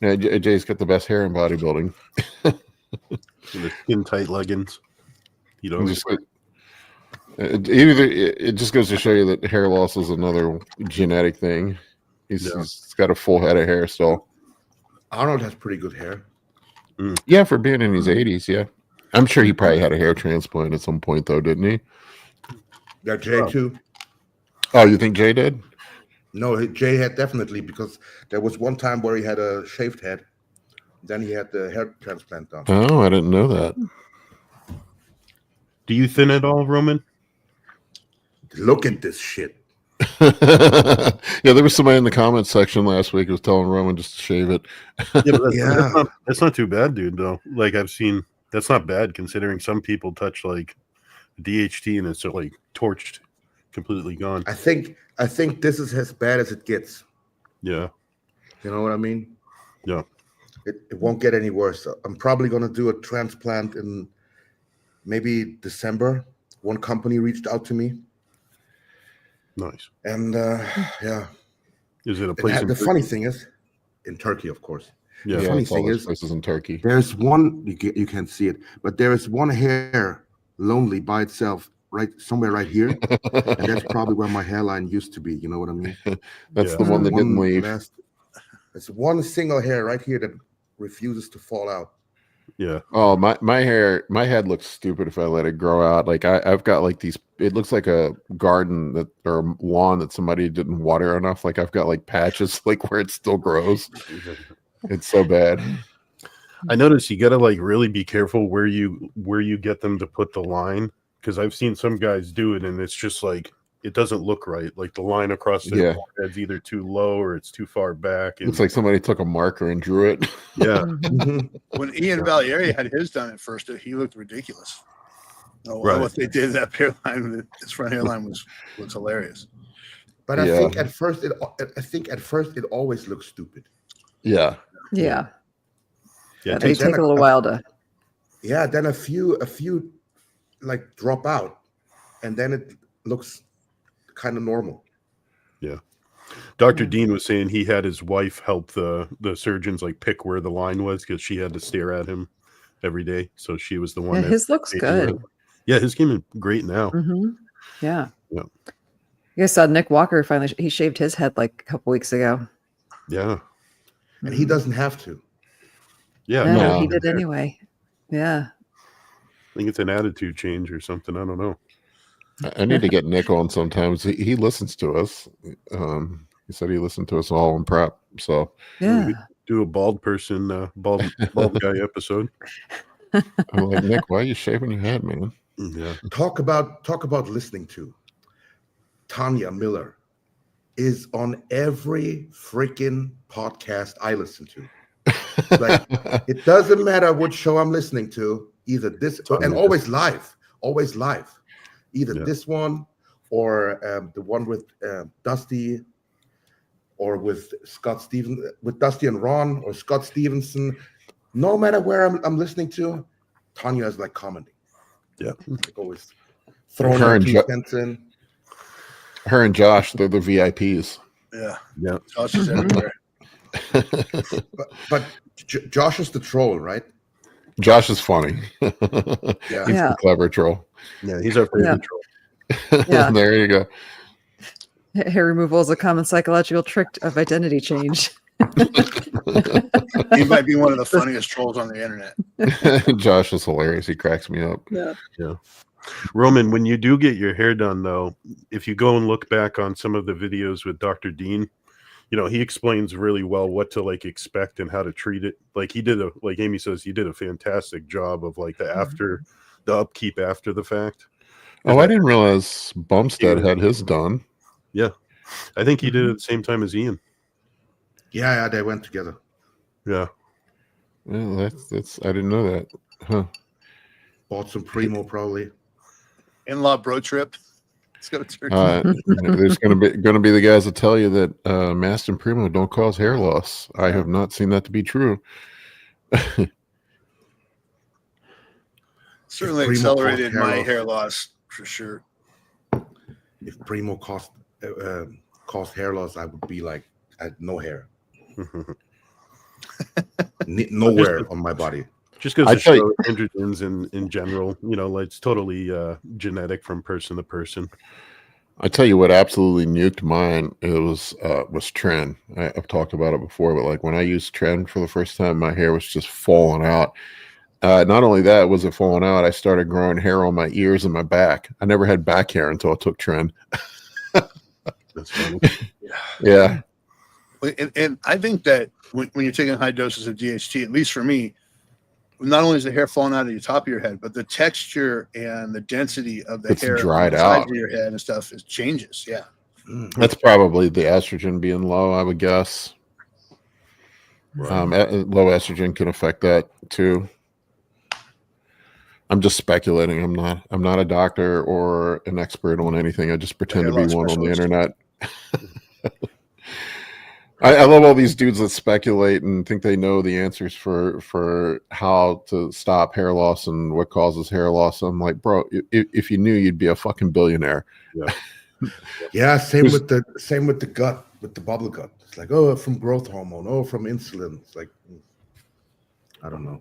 Yeah, Jay's got the best hair in bodybuilding. The skin tight leggings. It just goes to show you that hair loss is another genetic thing. He's got a full head of hair still. Arnold has pretty good hair. Yeah, for being in his 80s, yeah. I'm sure he probably had a hair transplant at some point, though, didn't he? Yeah, Jay too. Oh, you think Jay did? No, Jay had definitely, because there was one time where he had a shaved head. Then he had the hair transplant done. Oh, I didn't know that. Do you thin at all, Roman? Look at this shit. Yeah, there was somebody in the comments section last week who was telling Roman just to shave it. That's not too bad, dude, though. I've seen, that's not bad considering some people touch DHT and it's torched, completely gone. I think this is as bad as it gets. Yeah. You know what I mean? Yeah. It won't get any worse. I'm probably going to do a transplant in maybe December. One company reached out to me. Nice. And yeah. Is it a place? The funny thing is, in Turkey, of course. Yeah, the funny thing is, places in Turkey. There's one, you can't see it, but there is one hair lonely by itself somewhere right here. And that's probably where my hairline used to be. You know what I mean? That's the one that didn't leave. It's one single hair right here that refuses to fall out. Yeah. Oh, my head looks stupid if I let it grow out. I've got these, it looks like a garden or a lawn that somebody didn't water enough. I've got patches where it still grows. It's so bad. I noticed you got to really be careful where you get them to put the line, because I've seen some guys do it and it's just it doesn't look right. The line across their forehead's either too low or it's too far back. Looks like somebody took a marker and drew it. Yeah. When Ian Valieri had his done at first, he looked ridiculous. What they did, that hairline, his front hairline was hilarious. But I think at first it always looks stupid. Yeah. Yeah. They take a little while to. Yeah, then a few drop out, and then it looks kind of normal. Yeah. Dr. Dean was saying he had his wife help the surgeons pick where the line was, because she had to stare at him every day. So she was the one. Yeah, his looks good. Yeah, his came in great now. Mm-hmm. Yeah. Yeah. You guys saw Nick Walker finally. He shaved his head a couple weeks ago. Yeah. And he doesn't have to. Yeah. No, he did anyway. Yeah. I think it's an attitude change or something. I don't know. I need to get Nick on sometimes. He listens to us. He said he listened to us all in prep. So Yeah. Do a bald person, bald guy episode. I'm like, Nick, why are you shaving your head, man? Yeah. Talk about listening to. Tanya Miller is on every freaking podcast I listen to. Like, it doesn't matter what show I'm listening to, either this and always live. Either this one or the one with Dusty, or with with Dusty and Ron, or Scott Stevenson. No matter where I'm listening to, Tanya is like commenting. Yeah, like always throwing her 2 cents in. Her and Josh, they're the VIPs. Yeah. Josh is everywhere. but Josh is the troll, right? Josh is funny. He's Yeah. the clever troll. Yeah, he's our favorite troll. Yeah. There you go. Hair removal is a common psychological trick of identity change. He might be one of the funniest trolls on the internet. Josh is hilarious. He cracks me up. Yeah. Roman, when you do get your hair done, though, if you go and look back on some of the videos with Dr. Dean, he explains really well what to expect and how to treat it. Like Amy says, he did a fantastic job of the upkeep after the fact. Oh, I didn't realize Bumstead had his done. Yeah, I think he did it at the same time as Ian. Yeah, they went together. Yeah. Well, that's I didn't know that. Huh. Bought some Primo probably. In-law bro trip. Let's go to Turkey. There's gonna be the guys that tell you that Master and Primo don't cause hair loss. I have not seen that to be true. Certainly accelerated my hair loss for sure. If Primo caused hair loss, I would be like, I had no hair. Nowhere on my body. Just goes to show androgens in general, it's totally genetic from person to person. I tell you what absolutely nuked mine, it was Tren. I've talked about it before, but when I used Tren for the first time, my hair was just falling out. Not only that was it falling out, I started growing hair on my ears and my back. I never had back hair until I took Tren. That's funny. Yeah. And I think that when you're taking high doses of DHT, at least for me, not only is the hair falling out of the top of your head, but the texture and the density of the hair dried on the sides out of your head and stuff changes. Yeah. That's probably the estrogen being low, I would guess. Right. Low estrogen can affect that too. I'm just speculating. I'm not a doctor or an expert on anything. I just pretend to be one on the internet. I love all these dudes that speculate and think they know the answers for how to stop hair loss and what causes hair loss. I'm like, bro, if you knew, you'd be a fucking billionaire. Yeah. Yeah. Same with the gut, with the bubble gut. It's like, oh, from growth hormone, from insulin. It's like, I don't know.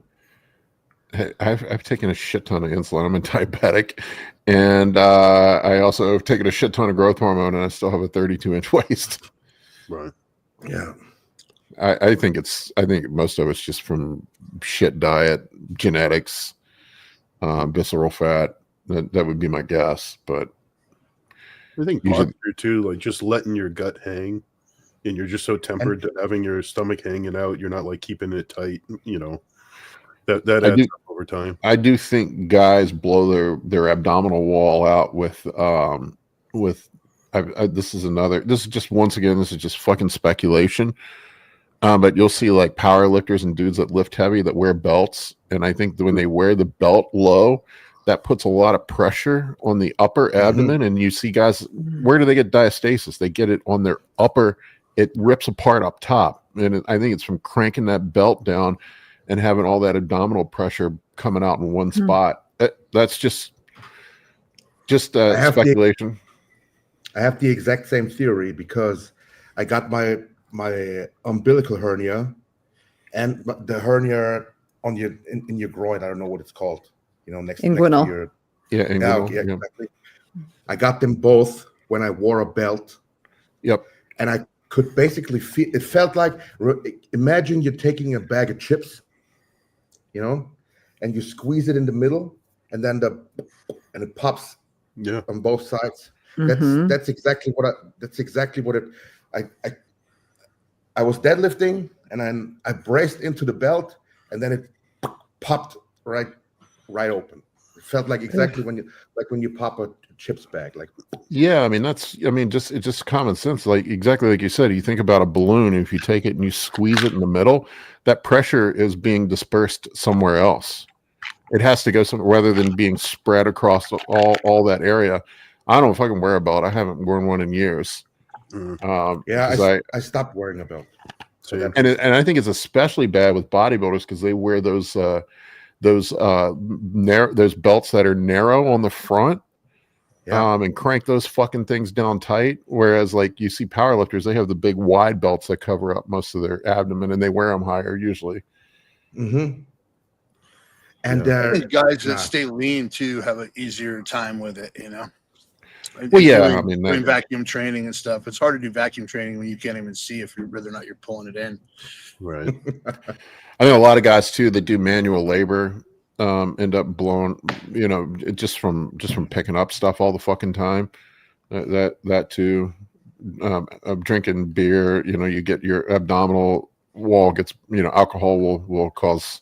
I've taken a shit ton of insulin. I'm a diabetic, and I also have taken a shit ton of growth hormone, and I still have a 32-inch waist. Right. Yeah. I think most of it's just from shit diet, genetics, visceral fat. That would be my guess. But I think posture too, just letting your gut hang, and you're just so tempered to having your stomach hanging out. You're not keeping it tight. That adds up over time. I do think guys blow their abdominal wall out with this is just fucking speculation. But you'll see power lifters and dudes that lift heavy that wear belts. And I think that when they wear the belt low, that puts a lot of pressure on the upper abdomen. And you see guys, where do they get diastasis? They get it on their upper, it rips apart up top. And I think it's from cranking that belt down and having all that abdominal pressure coming out in one spot. That's just speculation. I have the exact same theory because I got my umbilical hernia and the hernia on in your groin. I don't know what it's called. Next to your inguinal. Yeah, exactly. I got them both when I wore a belt. Yep. And I could basically feel. It felt like, imagine you're taking a bag of chips, and you squeeze it in the middle, and then it pops. Yeah. On both sides. That's exactly what I was deadlifting, and then I braced into the belt, and then it popped right open. It felt like exactly when you pop a chips bag, like. Yeah, I mean it's just common sense. Like exactly like you said, you think about a balloon. If you take it and you squeeze it in the middle, that pressure is being dispersed somewhere else. It has to go somewhere rather than being spread across all that area. I don't know if I can wear a belt. I haven't worn one in years. I stopped wearing a belt. So and I think it's especially bad with bodybuilders because they wear those belts that are narrow on the front, and crank those fucking things down tight. Whereas like you see powerlifters, they have the big wide belts that cover up most of their abdomen, and they wear them higher usually. Mm-hmm. And guys that stay lean too have an easier time with it, you know. Well, yeah, I mean, doing vacuum training and stuff. It's hard to do vacuum training when you can't even see whether or not you're pulling it in. Right. I think a lot of guys too that do manual labor end up blown, you know, just from picking up stuff all the fucking time. That too. Drinking beer, you know, you get your abdominal wall gets, you know, alcohol will cause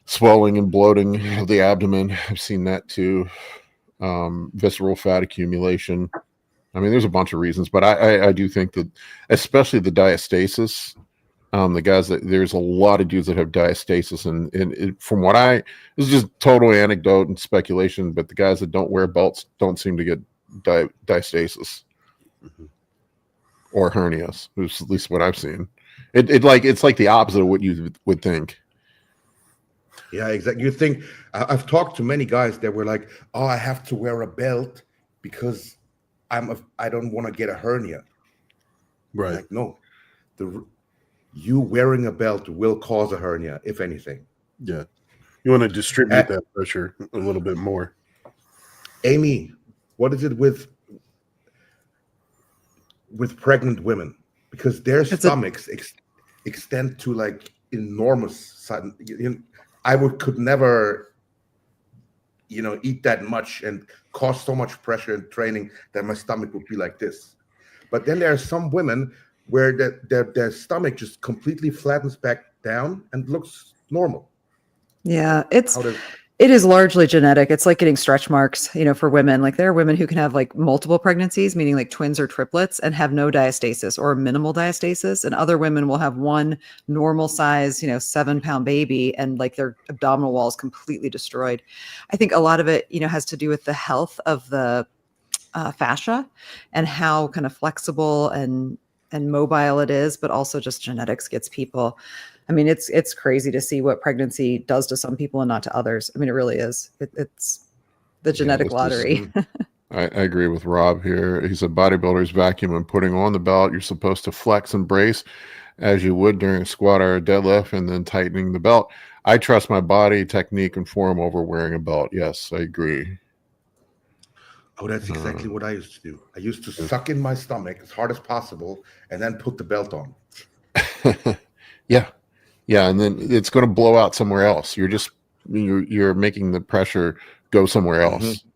swelling and bloating of the abdomen. I've seen that too. Visceral fat accumulation. I mean, there's a bunch of reasons, but I do think that especially the diastasis, the guys that there's a lot of dudes that have diastasis, and from what this is just total anecdote and speculation, but the guys that don't wear belts don't seem to get diastasis or hernias. At least what I've seen. It's like the opposite of what you would think. Yeah, exactly. You think I've talked to many guys that were like, "Oh, I have to wear a belt because I don't want to get a hernia." Right. Like, no, you wearing a belt will cause a hernia, if anything. Yeah, you want to distribute that pressure a little bit more. Amy, what is it with pregnant women? Because their stomachs extend to like enormous size. I could never, you know, eat that much and cause so much pressure in training that my stomach would be like this. But then there are some women where their stomach just completely flattens back down and looks normal. Yeah, it is largely genetic. It's like getting stretch marks, you know, for women. Like there are women who can have like multiple pregnancies, meaning like twins or triplets, and have no diastasis or minimal diastasis. And other women will have one normal size, you know, 7-pound baby, and like their abdominal wall is completely destroyed. I think a lot of it, you know, has to do with the health of the fascia and how kind of flexible and mobile it is, but also just genetics gets people. I mean, it's crazy to see what pregnancy does to some people and not to others. I mean, it really is. It's the genetic lottery. I agree with Rob here. He said bodybuilders vacuum and putting on the belt. You're supposed to flex and brace as you would during a squat or a deadlift, and then tightening the belt. I trust my body, technique, and form over wearing a belt. Yes, I agree. Oh, that's exactly what I used to do. I used to suck in my stomach as hard as possible and then put the belt on. Yeah, and then it's going to blow out somewhere else. You're making the pressure go somewhere else. Mm-hmm.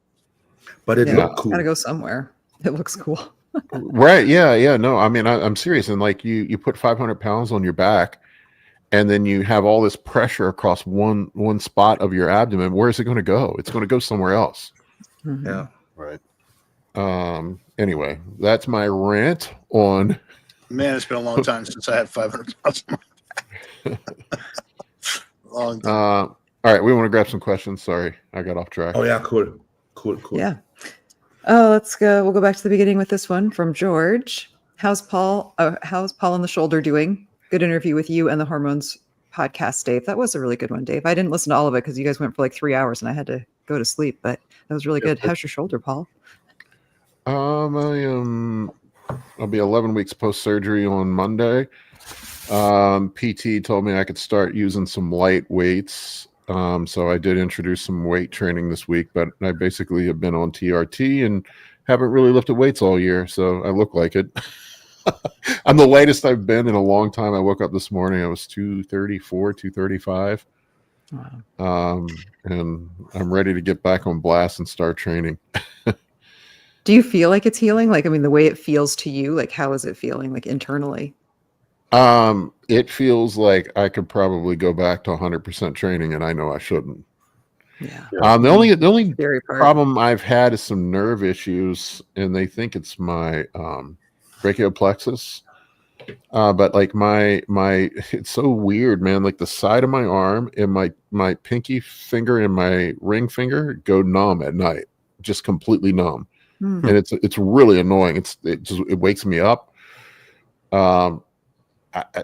But it looks cool. Gotta go somewhere. It looks cool. Right? Yeah. No, I mean, I'm serious. And like you put 500 pounds on your back, and then you have all this pressure across one spot of your abdomen. Where is it going to go? It's going to go somewhere else. Mm-hmm. Yeah. Right. Anyway, that's my rant on. Man, it's been a long time since I had 500 pounds. Long time. All right, we want to grab some questions. Sorry, I got off track. Oh yeah, cool. Yeah. Oh, let's go. We'll go back to the beginning with this one from George. How's Paul on the shoulder doing? Good interview with you and the Hormones podcast, Dave. That was a really good one, Dave. I didn't listen to all of it because you guys went for like 3 hours and I had to go to sleep, but that was really good. How's your shoulder, Paul? I'll be 11 weeks post surgery on Monday. PT told me I could start using some light weights. So I did introduce some weight training this week, but I basically have been on TRT and haven't really lifted weights all year. So I look like it. I'm the lightest I've been in a long time. I woke up this morning. I was 234, 235. Wow. And I'm ready to get back on blast and start training. Do you feel like it's healing? Like, I mean, the way it feels to you, like, how is it feeling, like, internally? It feels like I could probably go back to 100% training, and I know I shouldn't. Yeah. The only Scary part. problem I've had is some nerve issues, and they think it's my brachial plexus. But like my it's so weird, man. Like the side of my arm and my pinky finger and my ring finger go numb at night, just completely numb, and it's really annoying. It wakes me up. I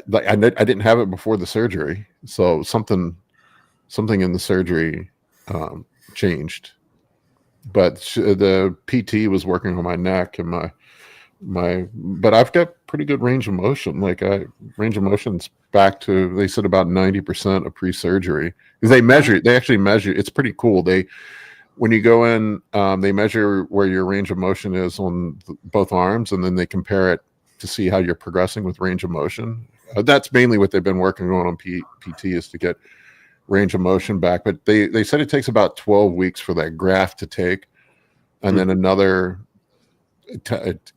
didn't have it before the surgery, so something in the surgery changed. But the PT was working on my neck and but I've got pretty good range of motion. Like range of motion's back to, they said, about 90% of pre-surgery. They actually measure. It's pretty cool. When you go in, they measure where your range of motion is on both arms, and then they compare it to see how you're progressing with range of motion. That's mainly what they've been working on PT, is to get range of motion back. But they said it takes about 12 weeks for that graft to take, and then another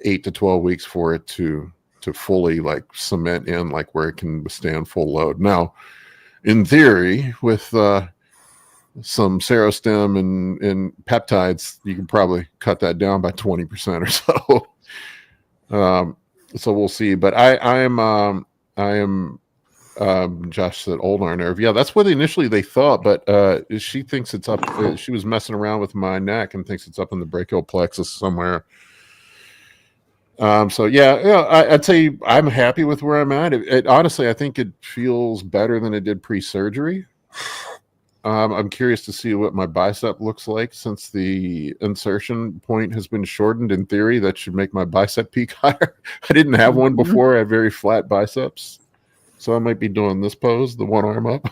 8 to 12 weeks for it to fully like cement in, like where it can withstand full load. Now, in theory, with some serostim and peptides, you can probably cut that down by 20% or so. So we'll see. But I am Josh said ulnar nerve. Yeah, that's what initially they thought, but she thinks it's up. She was messing around with my neck and thinks it's up in the brachial plexus somewhere. So I'd say I'm happy with where I'm at. Honestly, I think it feels better than it did pre-surgery. I'm curious to see what my bicep looks like since the insertion point has been shortened. In theory, that should make my bicep peak higher. I didn't have one before. I have very flat biceps. So I might be doing this pose, the one arm up.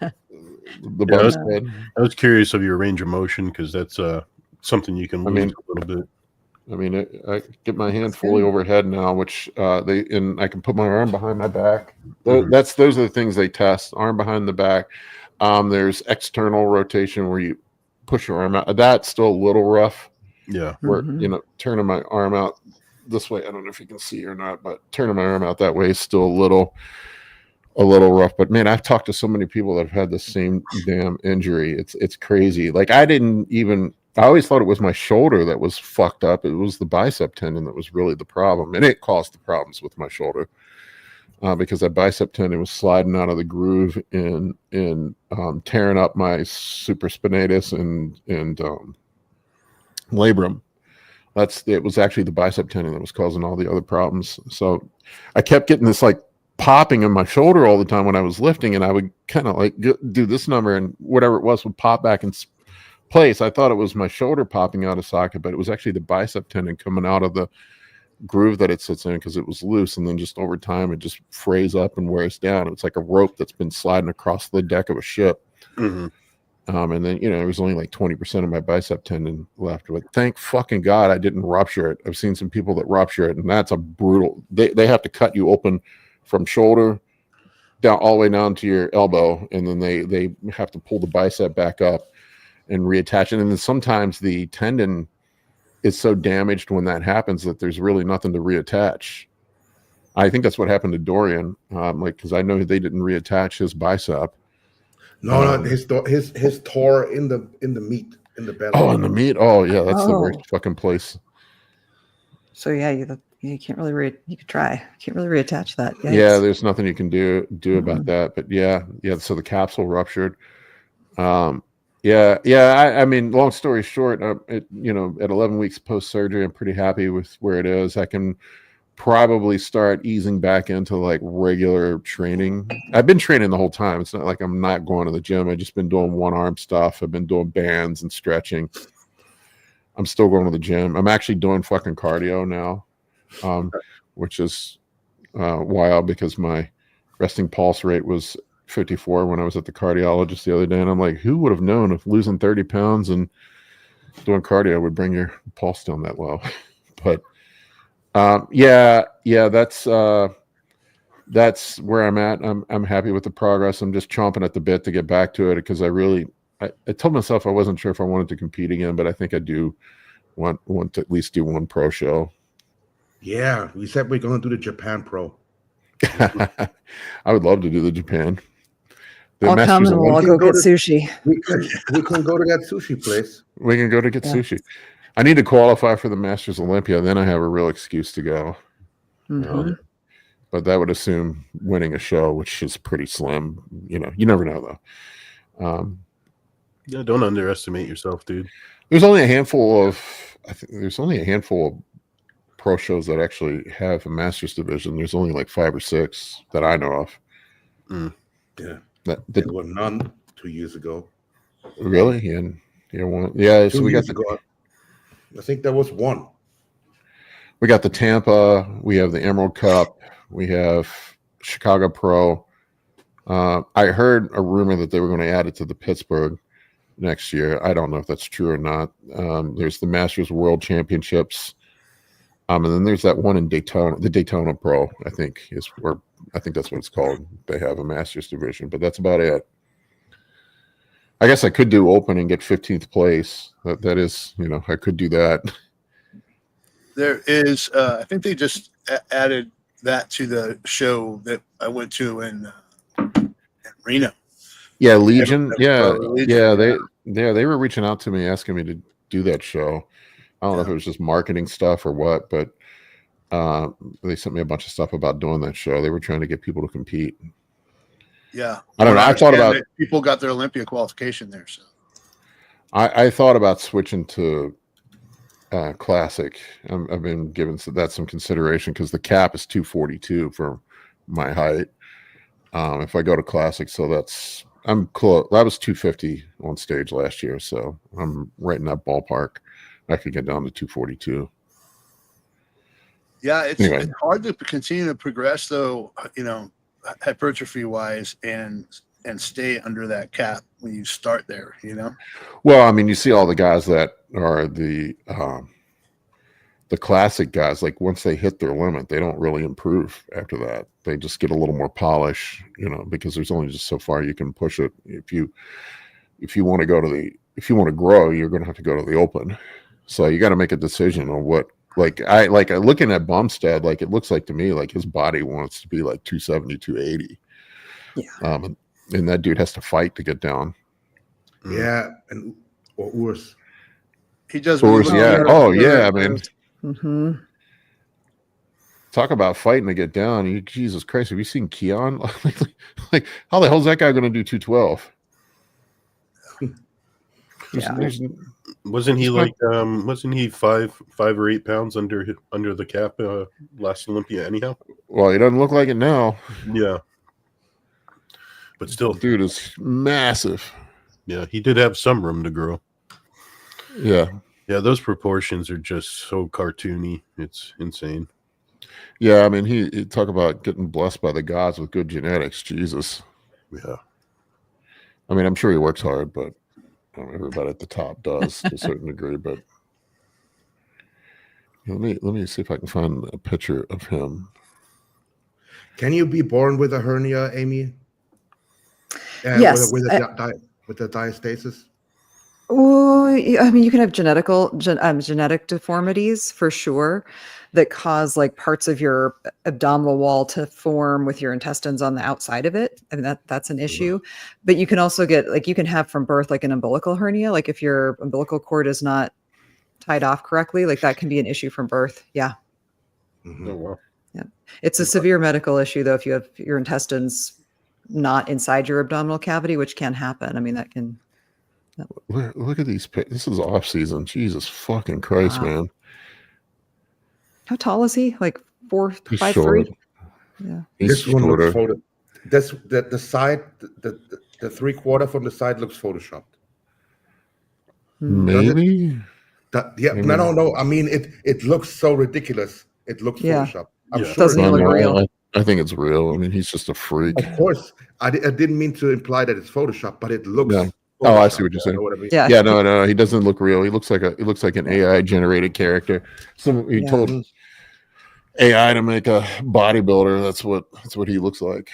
I was curious of your range of motion, because that's something you can lose a little bit. I mean, I get my hand fully overhead now, which I can put my arm behind my back. Those are the things they test: arm behind the back. There's external rotation where you push your arm out. That's still a little rough. Yeah, where turning my arm out this way. I don't know if you can see or not, but turning my arm out that way is still a little rough. But man, I've talked to so many people that have had the same damn injury. It's crazy. Like I always thought it was my shoulder that was fucked up. It was the bicep tendon that was really the problem. And it caused the problems with my shoulder because that bicep tendon was sliding out of the groove and tearing up my supraspinatus and labrum. It was actually the bicep tendon that was causing all the other problems. So I kept getting this like popping in my shoulder all the time when I was lifting, and I would kind of like do this number, and whatever it was would pop back in place. I thought it was my shoulder popping out of socket, but it was actually the bicep tendon coming out of the groove that it sits in because it was loose, and then just over time it just frays up and wears down. It's like a rope that's been sliding across the deck of a ship. And then it was only like 20% of my bicep tendon left, but thank fucking God I didn't rupture it. I've seen some people that rupture it, and that's a brutal. They have to cut you open from shoulder down all the way down to your elbow, and then they have to pull the bicep back up and reattach it. And then sometimes the tendon is so damaged when that happens that there's really nothing to reattach. I think that's what happened to Dorian, because I know they didn't reattach his bicep. No, his tore in the meat, in the belly. Oh, in the meat. Oh, yeah, that's the worst fucking place. So yeah, you can't really you could try. Can't really reattach that. Yikes. Yeah, there's nothing you can do about that. But yeah. So the capsule ruptured. I mean, long story short, at 11 weeks post surgery, I'm pretty happy with where it is. I can probably start easing back into like regular training. I've been training the whole time. It's not like I'm not going to the gym. I've just been doing one arm stuff. I've been doing bands and stretching. I'm still going to the gym. I'm actually doing fucking cardio now, which is wild because my resting pulse rate was 54 when I was at the cardiologist the other day, and I'm like, who would have known if losing 30 pounds and doing cardio would bring your pulse down that low? But that's where I'm at. I'm happy with the progress. I'm just chomping at the bit to get back to it because I told myself I wasn't sure if I wanted to compete again, but I think I do want to at least do one pro show. Yeah, we said we're going to do the Japan Pro. I would love to do the Japan. I'll come and we'll all go get sushi. We can go to that sushi place. We can go to get sushi. I need to qualify for the Masters Olympia, then I have a real excuse to go. But that would assume winning a show, which is pretty slim. You never know though. Yeah, don't underestimate yourself, dude. There's only a handful of pro shows that actually have a Masters division. There's only like 5 or 6 that I know of. Yeah. There were none 2 years ago. Really? Yeah. So we got I think there was one. We got the Tampa. We have the Emerald Cup. We have Chicago Pro. I heard a rumor that they were going to add it to the Pittsburgh next year. I don't know if that's true or not. There's the Masters World Championships. And then there's that one in Daytona, the Daytona Pro, I think that's what it's called. They have a Masters division, but that's about it. I guess I could do open and get 15th place. That is, I could do that. There is, I think they just added that to the show that I went to in Reno. Yeah, Legion. Yeah, they were reaching out to me, asking me to do that show. I don't know if it was just marketing stuff or what, but they sent me a bunch of stuff about doing that show. They were trying to get people to compete. Yeah, I don't know. I thought about people got their Olympia qualification there, so I thought about switching to classic. I've been giving that some consideration because the cap is 242 for my height. If I go to classic, so I'm close. That was 250 on stage last year, so I'm right in that ballpark. I could get down to 242. Yeah, it's hard to continue to progress, though. Hypertrophy wise, and stay under that cap when you start there. Well, I mean, you see all the guys that are the classic guys. Like once they hit their limit, they don't really improve after that. They just get a little more polish, because there's only just so far you can push it. If you want to grow, you're going to have to go to the open. So you got to make a decision on what. Looking at Bumstead, like it looks like to me like his body wants to be like 270, 280. Yeah. And that dude has to fight to get down. Yeah, or Urs. He does. Urs, yeah. Oh yeah, I mean. Mm-hmm. Talk about fighting to get down. Jesus Christ, have you seen Keone? like how the hell's that guy going to do 212? Wasn't he like wasn't he 5 or 8 pounds under the cap last Olympia anyhow? Well, he doesn't look like it now. Yeah, but still, dude is massive. Yeah, he did have some room to grow. Yeah, those proportions are just so cartoony. It's insane. Yeah, I mean, he talk about getting blessed by the gods with good genetics. Jesus. Yeah. I mean, I'm sure he works hard, but everybody at the top does to a certain degree. But let me see if I can find a picture of him. Can you be born with a hernia, Amy? Yes. With the diastasis? Oh, I mean, you can have genetic deformities for sure that cause like parts of your abdominal wall to form with your intestines on the outside of it. I mean, that's an issue. But you can also get you can have from birth like an umbilical hernia. Like if your umbilical cord is not tied off correctly, like that can be an issue from birth. Yeah. Mm-hmm. Oh, wow. Yeah. It's a severe medical issue though if you have your intestines not inside your abdominal cavity, which can happen. I mean, that can. Look at these. This is off season. Jesus fucking Christ, man. How tall is he? Like 4'5'3"? Yeah. This one looks the side, the 3/4 from the side looks photoshopped. Maybe. Maybe. No. I mean, it looks so ridiculous. It looks photoshopped. I'm sure. Doesn't look real. I think it's real. I mean, he's just a freak. Of course, I didn't mean to imply that it's photoshopped, but it looks. Yeah. Oh, I see what you're saying. What I mean? Yeah. No, he doesn't look real. He looks like an AI generated character. He told AI to make a bodybuilder. That's what he looks like.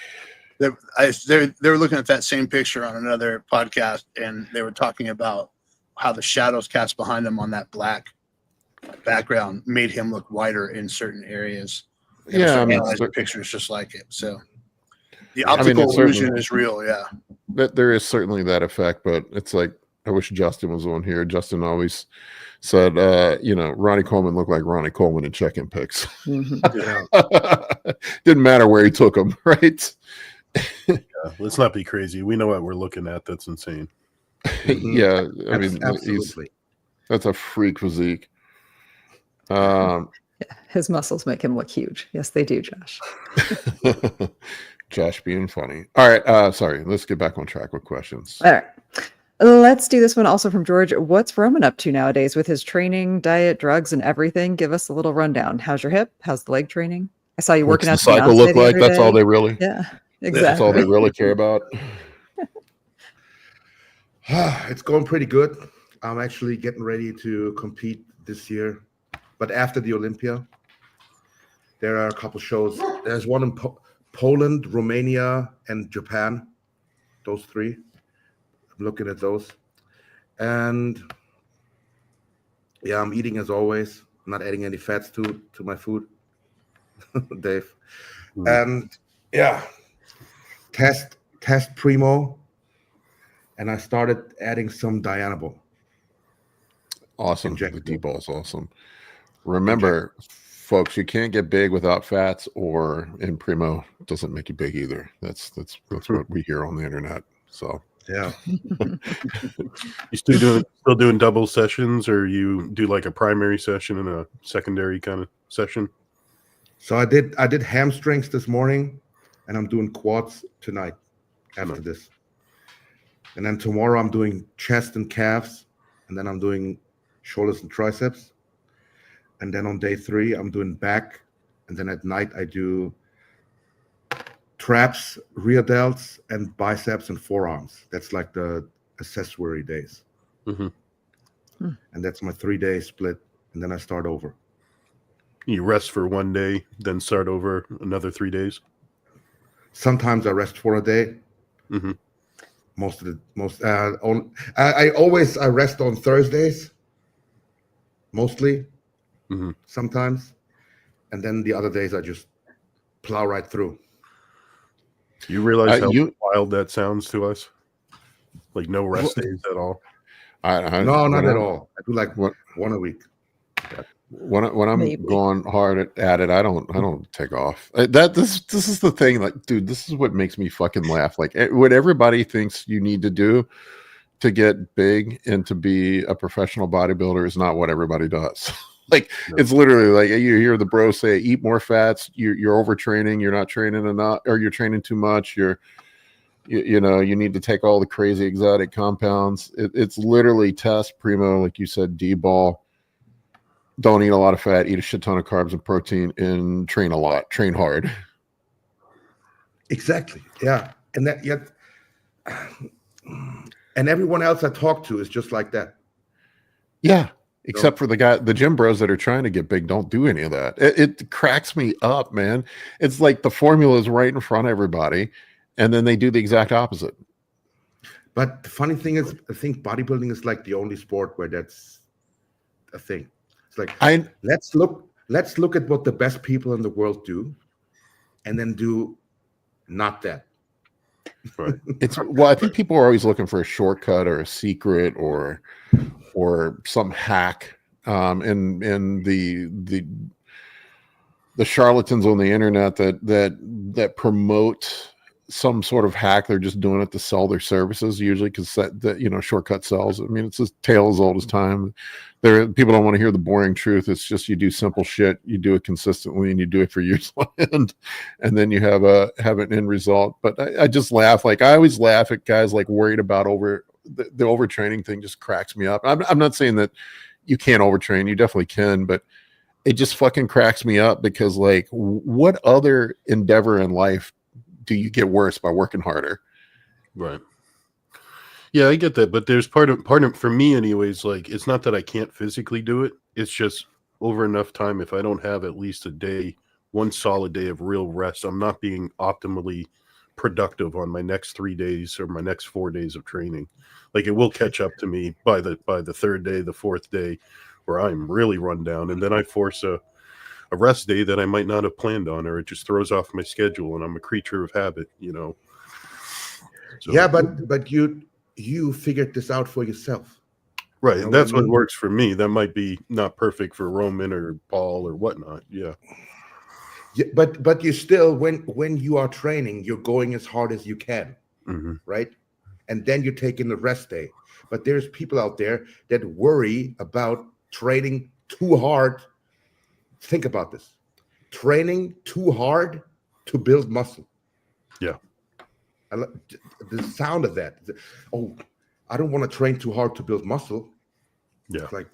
They were looking at that same picture on another podcast, and they were talking about how the shadows cast behind them on that black background made him look whiter in certain areas. Yeah, I mean, the pictures just like it. So the optical illusion is real. Yeah, there is certainly that effect, but it's like I wish Justin was on here. Justin always said, Ronnie Coleman looked like Ronnie Coleman in check-in pics. Mm-hmm. Didn't matter where he took him, right? Let's not be crazy. We know what we're looking at. That's insane. Yeah, I mean, absolutely. That's a freak physique. His muscles make him look huge. Yes, they do, Josh. Josh being funny. All right. Sorry. Let's get back on track with questions. All right. Let's do this one also from George. What's Roman up to nowadays with his training, diet, drugs, and everything? Give us a little rundown. How's your hip? How's the leg training? I saw you working out. What's the cycle look like? That's all they really. Yeah, exactly. That's all they really care about. It's going pretty good. I'm actually getting ready to compete this year, but after the Olympia, there are a couple shows. There's one in Poland, Romania, and Japan. Those three. I'm looking at those. And yeah, I'm eating as always. I'm not adding any fats to my food, Dave. And yeah, test Primo. And I started adding some Dianabol. Awesome. The D-ball is awesome. Remember, folks, you can't get big without fats, or in Primo doesn't make you big either. That's what we hear on the internet. So yeah. You still doing double sessions, or you do like a primary session and a secondary kind of session? So I did hamstrings this morning, and I'm doing quads tonight after this. And then tomorrow I'm doing chest and calves, and then I'm doing shoulders and triceps. And then on day 3, I'm doing back. And then at night I do traps, rear delts, and biceps and forearms. That's like the accessory days. Mm-hmm. And that's my 3-day split. And then I start over. You rest for 1 day, then start over another 3 days? Sometimes I rest for a day. Mm-hmm. I rest on Thursdays, mostly, sometimes, and then the other days I just plow right through. You realize how wild that sounds to us? Like no rest days at all? No, not at all. I do like one a week. When I'm going hard at it, I don't take off. This is the thing. Like, dude, this is what makes me fucking laugh. Like, what everybody thinks you need to do to get big and to be a professional bodybuilder is not what everybody does. Like, it's literally like you hear the bros say, "Eat more fats. You're overtraining. You're not training enough, or you're training too much. You need to take all the crazy exotic compounds." It's literally test Primo, like you said, D-ball. Don't eat a lot of fat, eat a shit ton of carbs and protein, and train a lot, train hard. Exactly. Yeah. And and everyone else I talk to is just like that. Yeah. Except for the gym bros that are trying to get big, don't do any of that. It cracks me up, man. It's like the formula is right in front of everybody, and then they do the exact opposite. But the funny thing is, I think bodybuilding is like the only sport where that's a thing. Like, let's look at what the best people in the world do, and then do not that. Right. I think people are always looking for a shortcut or a secret or some hack. And the charlatans on the internet that promote some sort of hack, they're just doing it to sell their services usually, because that shortcut sells. I mean, it's a tale as old as time. People don't want to hear the boring truth. It's just you do simple shit, you do it consistently, and you do it for years on end, and then you have an end result. But I just laugh. Like, I always laugh at guys like worried about the overtraining thing. Just cracks me up. I'm not saying that you can't overtrain. You definitely can, but it just fucking cracks me up, because like, what other endeavor in life do you get worse by working harder? Right. Yeah, I get that, but there's part of for me anyways, like, it's not that I can't physically do it. It's just over enough time, if I don't have at least one solid day of real rest, I'm not being optimally productive on my next 3 days or my next 4 days of training. Like, it will catch up to me by the third day, the fourth day, where I'm really run down, and then I force a rest day that I might not have planned on, or it just throws off my schedule, and I'm a creature of habit, you know. So, yeah, but you figured this out for yourself. right. You know That's what I what mean? works for me. That might be not perfect for Roman or Paul or whatnot. Yeah. Yeah, but you still, when you are training, you're going as hard as you can, right? And then you're taking the rest day. But there's people out there that worry about training too hard. Think about this: training too hard to build muscle. Yeah. The sound of that. Oh, I don't want to train too hard to build muscle. Yeah. It's like,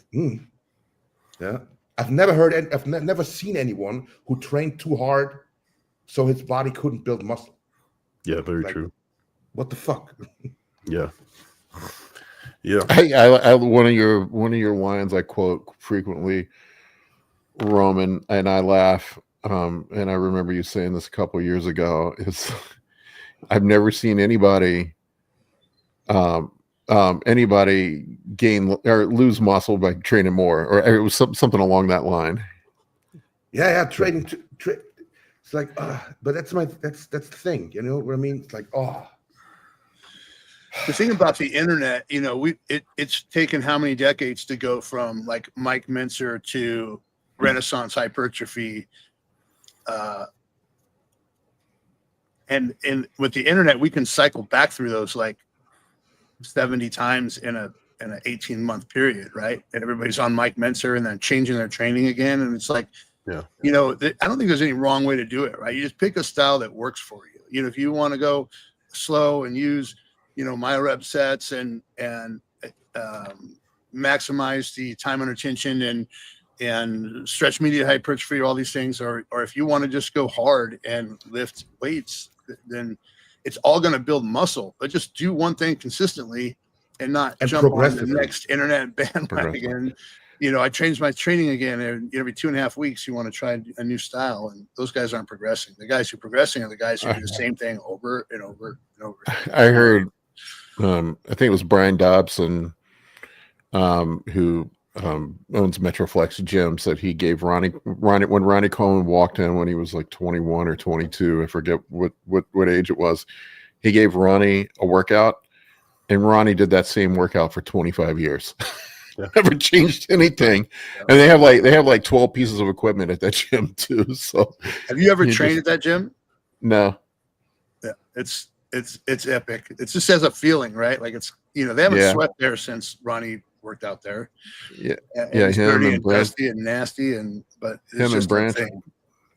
yeah. I've never seen anyone who trained too hard so his body couldn't build muscle. Yeah, very Like, true. what the fuck? Yeah. Yeah. I one of your lines I quote frequently, Roman, and I laugh. And I remember you saying this a couple of years ago. Is I've never seen anybody gain or lose muscle by training more, or it was something along that line. Yeah, training. It's like, but that's the thing. You know what I mean? It's like, The thing about the internet, you know, it's taken how many decades to go from like Mike Mincer to Renaissance hypertrophy, and with the internet, we can cycle back through those like 70 times in an 18-month period, right? And everybody's on Mike Mincer and then changing their training again, and it's like, yeah, you know, I don't think there's any wrong way to do it, right? You just pick a style that works for you. You know, if you want to go slow and use, you know, myo-rep sets and maximize the time under tension and stretch media hypertrophy, all these things, or if you want to just go hard and lift weights, then it's all going to build muscle. But just do one thing consistently and not jump on the next internet bandwagon. You know, I changed my training again, and every 2.5 weeks you want to try a new style, and those guys aren't progressing. The guys who are progressing are the guys who do the same thing over and over and over. I heard, I think it was Brian Dobson, who owns Metroflex Gym, said he gave Ronnie when Ronnie Coleman walked in when he was like 21 or 22, I forget what age it was. He gave Ronnie a workout, and Ronnie did that same workout for 25 years. Yeah. Never changed anything, and they have like 12 pieces of equipment at that gym too. So, have you ever trained at that gym? No. Yeah, it's epic. It just has a feeling, right? Like it's, you know, they haven't sweat there since Ronnie worked out there. Yeah, and it's dirty and dusty and nasty, but it's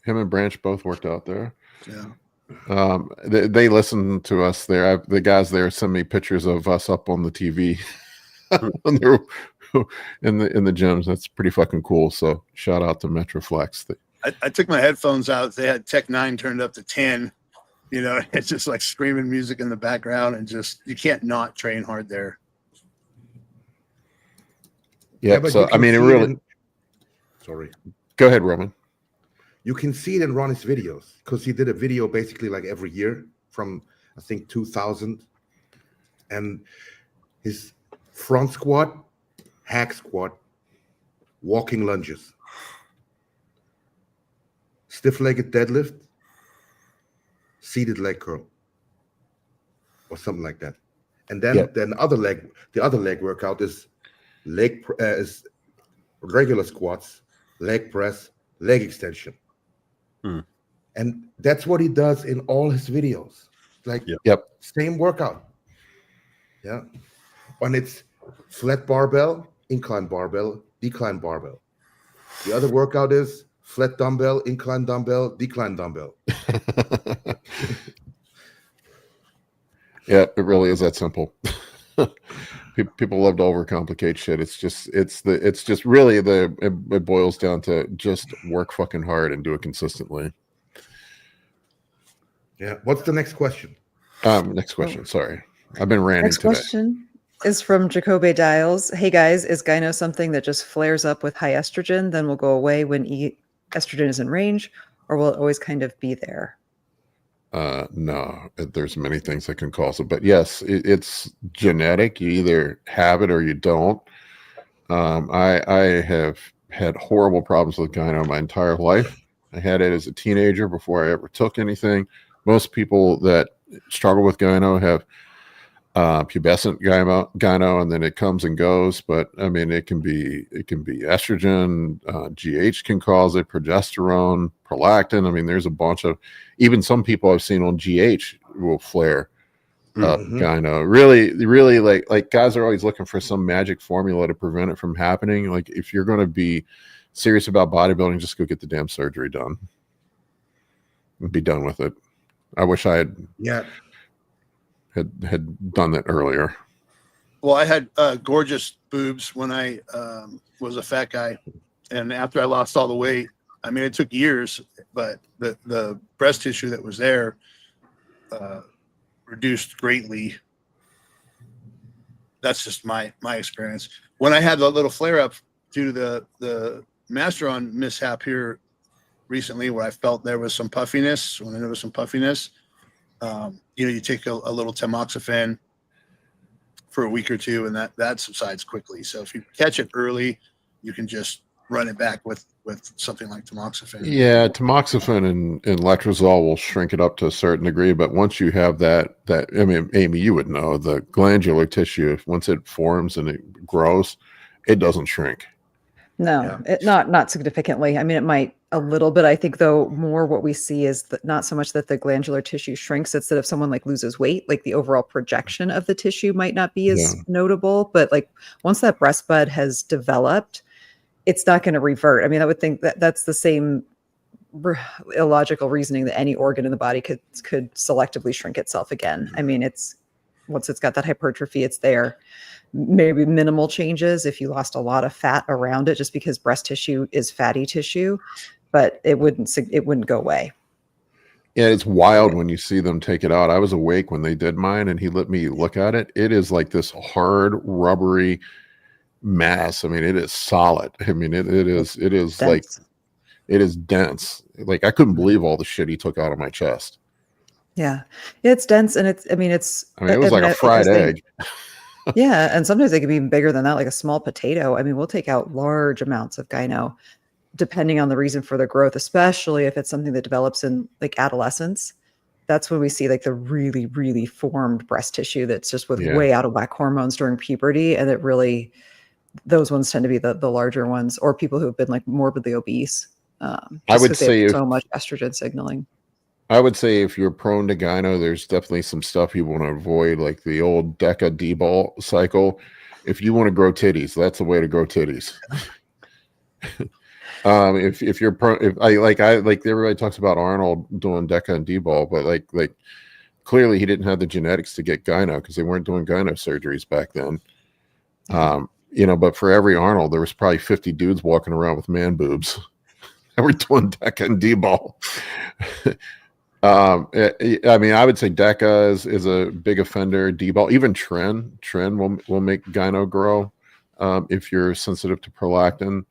him and Branch both worked out there. Yeah. They listen to us there. The guys there send me pictures of us up on the TV when they're in the gyms. That's pretty fucking cool. So shout out to Metroflex. I took my headphones out. They had Tech 9 turned up to 10. You know, it's just like screaming music in the background, and just you can't not train hard there. Yeah. So I mean, it really. Sorry. Go ahead, Roman. You can see it in Ronnie's videos because he did a video basically like every year from I think 2000, and his front squat, hack squat, walking lunges, stiff-legged deadlift, seated leg curl, or something like that. And then the other leg workout is is regular squats, leg press, leg extension. And that's what he does in all his videos. Like same workout. Yeah. And it's flat barbell, incline barbell, decline barbell. The other workout is flat dumbbell, incline dumbbell, decline dumbbell. Yeah, it really is that simple. People love to overcomplicate shit. It boils down to just work fucking hard and do it consistently. Yeah. What's the next question? Next question. Sorry, I've been ranting Next today. question is from Jacobe Dials. Hey guys, is gyno something that just flares up with high estrogen, then will go away when estrogen is in range, or will it always kind of be there? No, there's many things that can cause it, but yes, it's genetic. You either have it or you don't. I have had horrible problems with gyno my entire life. I had it as a teenager before I ever took anything. Most people that struggle with gyno have pubescent gyno, and then it comes and goes. But I mean, it can be estrogen, GH can cause it, progesterone, prolactin. I mean, there's a bunch of, even some people I've seen on GH will flare up gyno. Really like guys are always looking for some magic formula to prevent it from happening. Like, if you're going to be serious about bodybuilding, just go get the damn surgery done and be done with it. I wish I had done that earlier. Well, I had gorgeous boobs when I was a fat guy, and after I lost all the weight, I mean, it took years, but the breast tissue that was there reduced greatly. That's just my experience. When I had the little flare up due to the Masteron mishap here recently, where I felt there was some puffiness, you take a little tamoxifen for a week or two, and that subsides quickly. So if you catch it early, you can just run it back with something like tamoxifen. Yeah, tamoxifen and letrozole will shrink it up to a certain degree, but once you have that, I mean, Amy, you would know, the glandular tissue, once it forms and it grows, it doesn't shrink. No, not significantly. I mean, it might a little bit. I think, though, more what we see is that not so much that the glandular tissue shrinks. It's that if someone like loses weight, like the overall projection of the tissue might not be as notable. But like once that breast bud has developed, it's not going to revert. I mean, I would think that that's the same illogical reasoning that any organ in the body could selectively shrink itself again. I mean, once it's got that hypertrophy, it's there. Maybe minimal changes if you lost a lot of fat around it, just because breast tissue is fatty tissue, but it wouldn't go away. Yeah, it's wild when you see them take it out. I was awake when they did mine, and he let me look at it. It is like this hard, rubbery mass. I mean, it is solid. I mean, it is dense. Like, it is dense. Like, I couldn't believe all the shit he took out of my chest. Yeah, it's dense, and it was like a fried egg. Yeah, and sometimes they can be even bigger than that, like a small potato. I mean, we'll take out large amounts of gyno, depending on the reason for the growth, especially if it's something that develops in like adolescence. That's when we see like the really, really formed breast tissue that's just with way out of whack hormones during puberty, and those ones tend to be the larger ones, or people who have been like morbidly obese. I would say so much estrogen signaling. I would say if you're prone to gyno, there's definitely some stuff you want to avoid, like the old DECA D-ball cycle. If you want to grow titties, that's the way to grow titties. If you're everybody talks about Arnold doing DECA and D-ball, but like clearly he didn't have the genetics to get gyno because they weren't doing gyno surgeries back then. But for every Arnold, there was probably 50 dudes walking around with man boobs. And we're doing DECA and D-ball. I mean, I would say DECA is a big offender. D-ball, even Tren will make gyno grow if you're sensitive to prolactin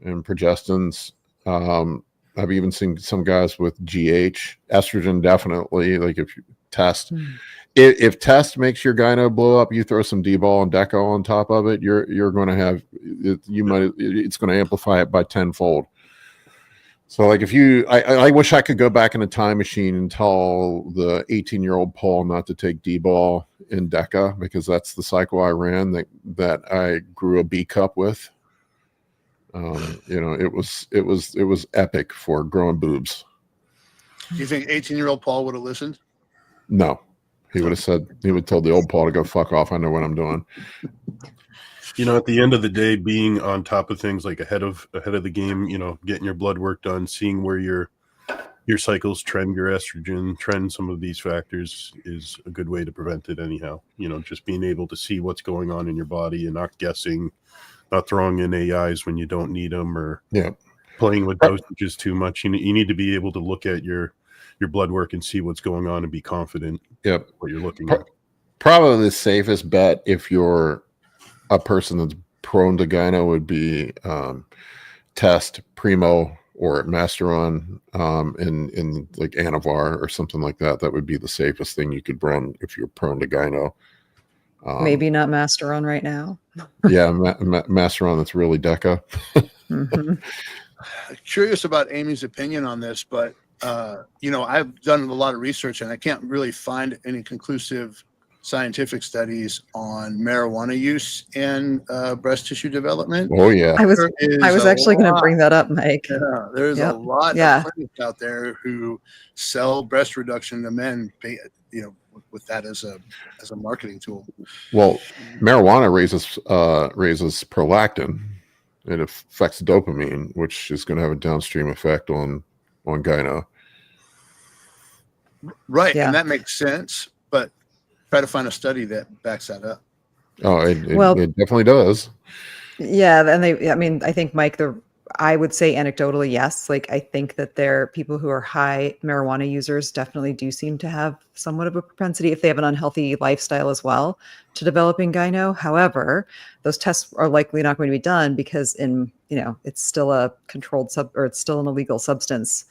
and progestins. I've even seen some guys with GH, estrogen definitely. Like if you test, if test makes your gyno blow up, you throw some D-ball and DECA on top of it, you're going to have it's going to amplify it by tenfold. So like I wish I could go back in a time machine and tell the 18-year-old Paul not to take D-ball and DECA, because that's the cycle I ran that I grew a B cup with. It was epic for growing boobs. Do you think 18-year-old Paul would have listened? No, he would have told the old Paul to go fuck off. I know what I'm doing. At the end of the day, being on top of things, like ahead of the game, getting your blood work done, seeing where your cycles trend, your estrogen trend, some of these factors is a good way to prevent it anyhow. Just being able to see what's going on in your body and not guessing, not throwing in AIs when you don't need them, or playing with dosages too much. You need to be able to look at your blood work and see what's going on and be confident what you're looking at. Probably the safest bet if you're a person that's prone to gyno would be test Primo or Masteron in like Anavar or something like that. That would be the safest thing you could run if you're prone to gyno. Maybe not Masteron right now. Yeah, Masteron, that's really Deca. Mm-hmm. Curious about Amy's opinion on this, but I've done a lot of research and I can't really find any conclusive scientific studies on marijuana use in breast tissue development. Oh yeah, I was actually going to bring that up, Mike. Yeah, there's a lot of clinics out there who sell breast reduction to men, with that as a marketing tool. Well, marijuana raises prolactin. It affects dopamine, which is going to have a downstream effect on gyno. Right, and that makes sense, but try to find a study that backs that up. Oh, it definitely does. Yeah, and I think, Mike, I would say anecdotally, yes. Like, I think that there are people who are high marijuana users definitely do seem to have somewhat of a propensity, if they have an unhealthy lifestyle as well, to developing gyno. However, those tests are likely not going to be done because it's still a controlled it's still an illegal substance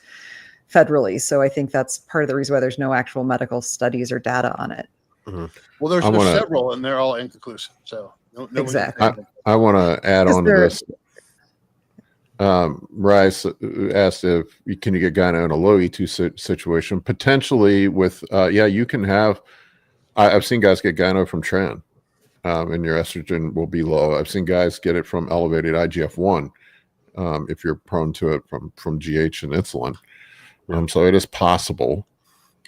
federally. So I think that's part of the reason why there's no actual medical studies or data on it. Mm-hmm. Well, there's several, and they're all inconclusive. So exactly. I want to add on to this. Rice asked if can you get gyno in a low E2 situation? Potentially with you can have. I've seen guys get gyno from tren, and your estrogen will be low. I've seen guys get it from elevated IGF-1 if you're prone to it from GH and insulin. So it is possible.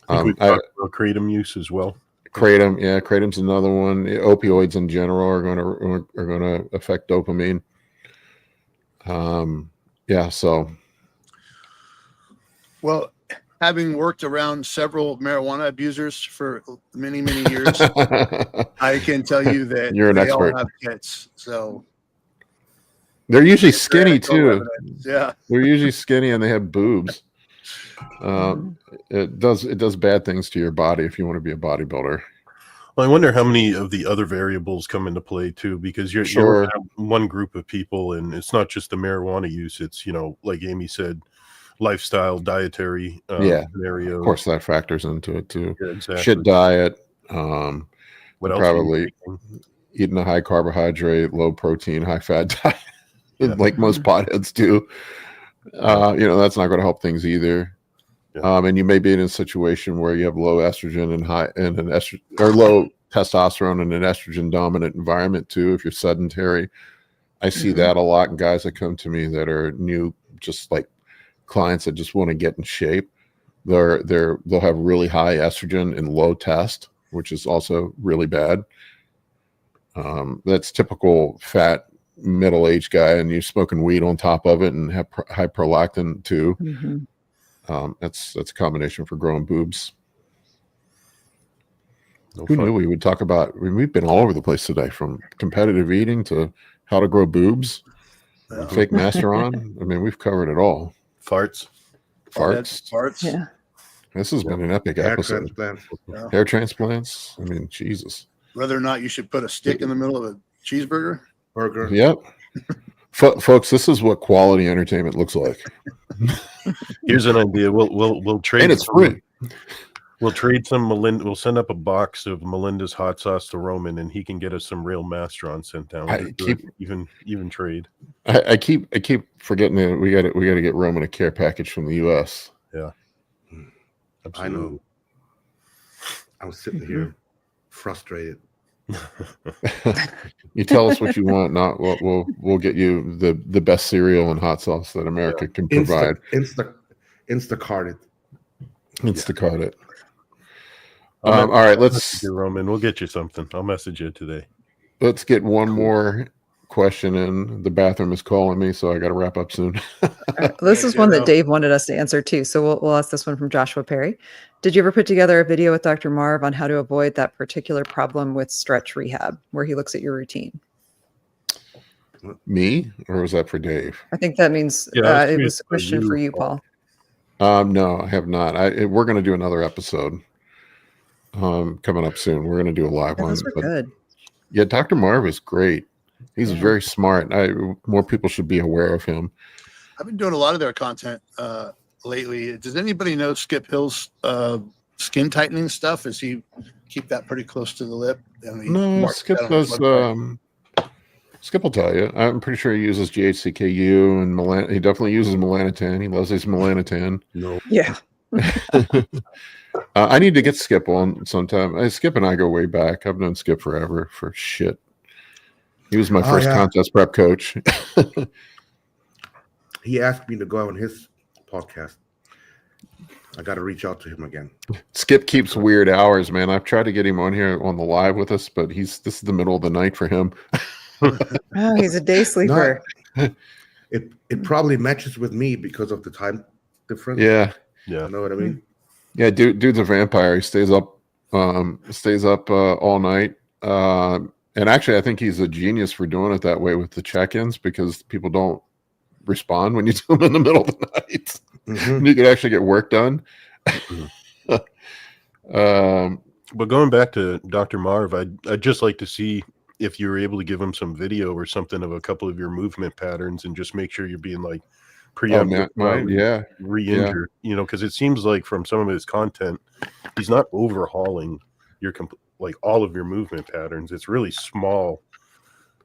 I think we've talked about kratom use as well. Kratom's another one. Opioids in general are going to affect dopamine. Well, having worked around several marijuana abusers for many years, I can tell you that you're an expert. All have kits, so they're usually skinny too. Yeah, they're usually skinny and they have boobs. It does bad things to your body if you want to be a bodybuilder. Well, I wonder how many of the other variables come into play too, because you're one group of people, and it's not just the marijuana use. It's like Amy said, lifestyle, dietary scenario. Of course, that factors into it too. Yeah, exactly. Shit diet. What else? Probably eating a high carbohydrate, low protein, high fat diet, like most potheads do. That's not going to help things either. And you may be in a situation where you have low estrogen and low testosterone in an estrogen dominant environment too. If you're sedentary, I see that a lot in guys that come to me that are new, just like clients that just want to get in shape. They'll have really high estrogen and low test, which is also really bad. That's typical fat middle-aged guy, and you're smoking weed on top of it and have high prolactin too. Mm-hmm. That's a combination for growing boobs. Who knew we would talk about? We've been all over the place today, from competitive eating to how to grow boobs, fake Masteron. I mean, we've covered it all. Farts. Yeah. This has been an epic episode. Hair transplants. I mean, Jesus. Whether or not you should put a stick in the middle of a cheeseburger. Yep. Folks, this is what quality entertainment looks like. Here's an idea. We'll trade, and it's free. We'll trade some Melinda. We'll send up a box of Melinda's hot sauce to Roman, and he can get us some real Masteron sent down. Even trade. I keep forgetting that we got to get Roman a care package from the U.S. Yeah, absolutely. I know. I was sitting here frustrated. You tell us what you want, not what we'll get you the best cereal and hot sauce that America can provide. Instacart it. All right, let's Roman. We'll get you something. I'll message you today. Let's get one more question in. The bathroom is calling me, so I got to wrap up soon. Right, this is one that Dave wanted us to answer too, so we'll ask this one from Joshua Perry. Did you ever put together a video with Dr. Marv on how to avoid that particular problem with stretch rehab, where he looks at your routine? Me, or was that for Dave? I think that means it was a question for you, Paul. No, I have not. We're going to do another episode coming up soon. We're going to do a live one. Those were good. Yeah, Dr. Marv is great. He's very smart. More people should be aware of him. I've been doing a lot of their content lately. Does anybody know Skip Hill's skin tightening stuff? Is he keep that pretty close to the lip. And No, Skip does. Skip will tell you. I'm pretty sure he uses GHCKU and he definitely uses melanotan. He loves his melanotan. No. Yeah. I need to get Skip on sometime. Skip and I go way back. I've known Skip forever for shit. He was my first contest prep coach. He asked me to go on his podcast. I got to reach out to him again. Skip keeps weird hours, man. I've tried to get him on here on the live with us, but this is the middle of the night for him. Oh, he's a day sleeper. It probably matches with me because of the time difference. Yeah. You know what I mean? Yeah, dude's a vampire. He stays up all night. And actually, I think he's a genius for doing it that way with the check-ins, because people don't respond when you do them in the middle of the night. Mm-hmm. You can actually get work done. But going back to Dr. Marv, I'd just like to see if you were able to give him some video or something of a couple of your movement patterns, and just make sure you're being like re-injured, you know, because it seems like from some of his content, he's not overhauling your like all of your movement patterns. It's really small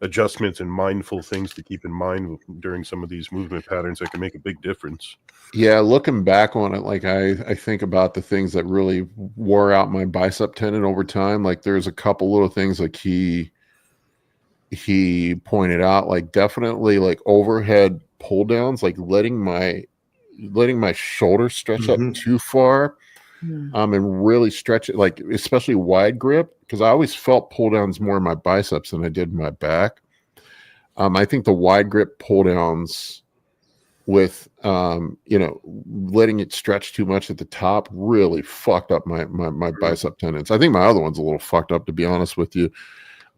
adjustments and mindful things to keep in mind during some of these movement patterns that can make a big difference. Yeah, looking back on it, like I think about the things that really wore out my bicep tendon over time. Like there's a couple little things like he pointed out, like definitely like overhead pull downs, like letting my shoulder stretch up too far, and really stretch it, like especially wide grip, because I always felt pull downs more in my biceps than I did in my back. I think the wide grip pull downs with letting it stretch too much at the top really fucked up my bicep tendons. I think my other one's a little fucked up, to be honest with you.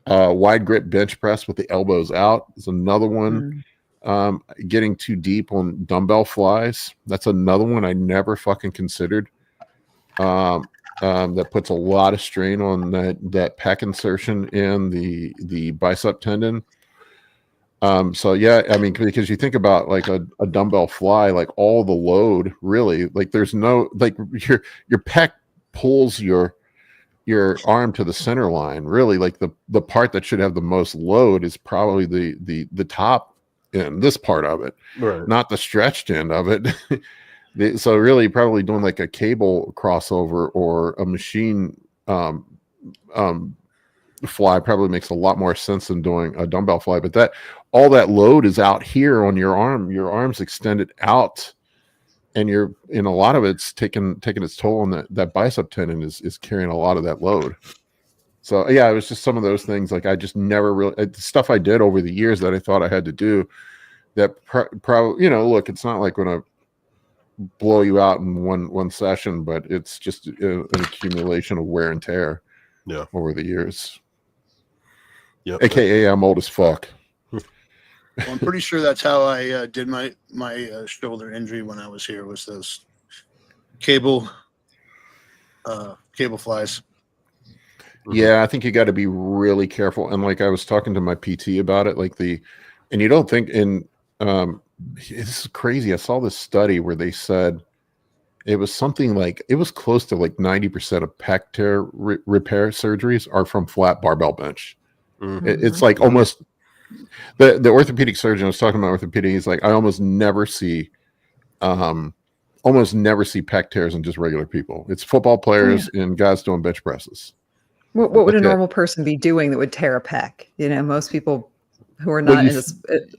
Wide grip bench press with the elbows out is another one. Getting too deep on dumbbell flies, that's another one I never fucking considered. That puts a lot of strain on that pec insertion in the bicep tendon. So yeah, I mean, because you think about like a dumbbell fly, like all the load really, like there's no, like your pec pulls your arm to the center line. Really, like the part that should have the most load is probably the top end, this part of it, right, not the stretched end of it. So really probably doing like a cable crossover or a machine fly probably makes a lot more sense than doing a dumbbell fly. But that all that load is out here on your arm. Your arm's extended out, and you're in a lot of it's taking its toll on that bicep tendon is carrying a lot of that load. So yeah, it was just some of those things. Like I just never really stuff I did over the years that I thought I had to do. That probably, look, it's not like going to blow you out in one session, but it's just an accumulation of wear and tear over the years. AKA I'm old as fuck. Well, I'm pretty sure that's how I did my shoulder injury when I was here, was those cable flies. Yeah, I think you got to be really careful. And like I was talking to my PT about it, and you don't think this is crazy. I saw this study where they said it was something like, it was close to like 90% of pec tear repair surgeries are from flat barbell bench. It's like almost the orthopedic surgeon, I was talking about orthopedic, he's like, I almost never see pec tears in just regular people. It's football players and guys doing bench presses. What would a normal person be doing that would tear a pec? Most people who are not into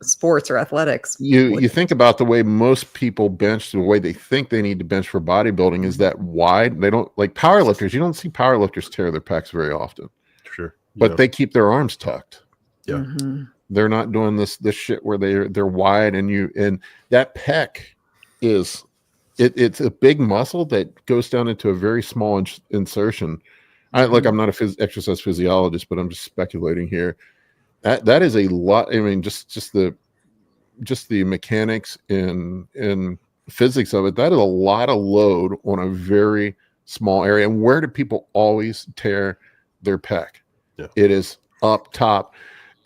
sports or athletics. You think about the way most people bench, the way they think they need to bench for bodybuilding is that wide. They don't, like powerlifters, you don't see powerlifters tear their pecs very often. Sure. But they keep their arms tucked. Yeah. Mm-hmm. They're not doing this shit where they're wide, and that pec is it's a big muscle that goes down into a very small insertion. I'm not a exercise physiologist, but I'm just speculating here. That is a lot. I mean, just the mechanics and physics of it. That is a lot of load on a very small area. And where do people always tear their pec? Yeah. It is up top.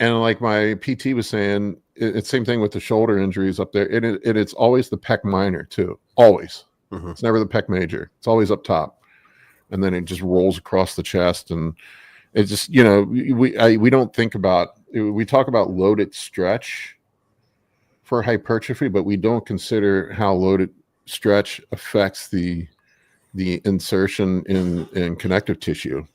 And like my PT was saying, it's same thing with the shoulder injuries up there. It's always the pec minor too. Always. It's never the pec major. It's always up top. and then it just rolls across the chest, and it just, you know, we don't think about, we talk about loaded stretch for hypertrophy, but we don't consider how loaded stretch affects the insertion in connective tissue.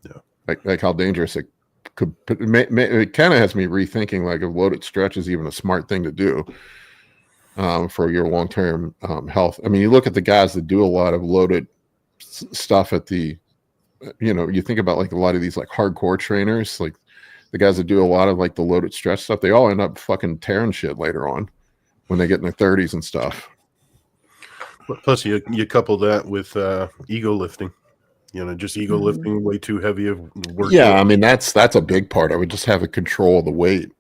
Yeah, like how dangerous it could. It kind of has me rethinking like if loaded stretch is even a smart thing to do for your long-term health. I mean, you look at the guys that do a lot of loaded stuff at the, you know, you think about like a lot of these like hardcore trainers, like the guys that do a lot of like the loaded stretch stuff, they all end up fucking tearing shit later on when they get in their 30s and stuff. Plus, you couple that with ego lifting, you know, just ego lifting way too heavy of work. Yeah, I mean that's a big part. I would just have a control of the weight.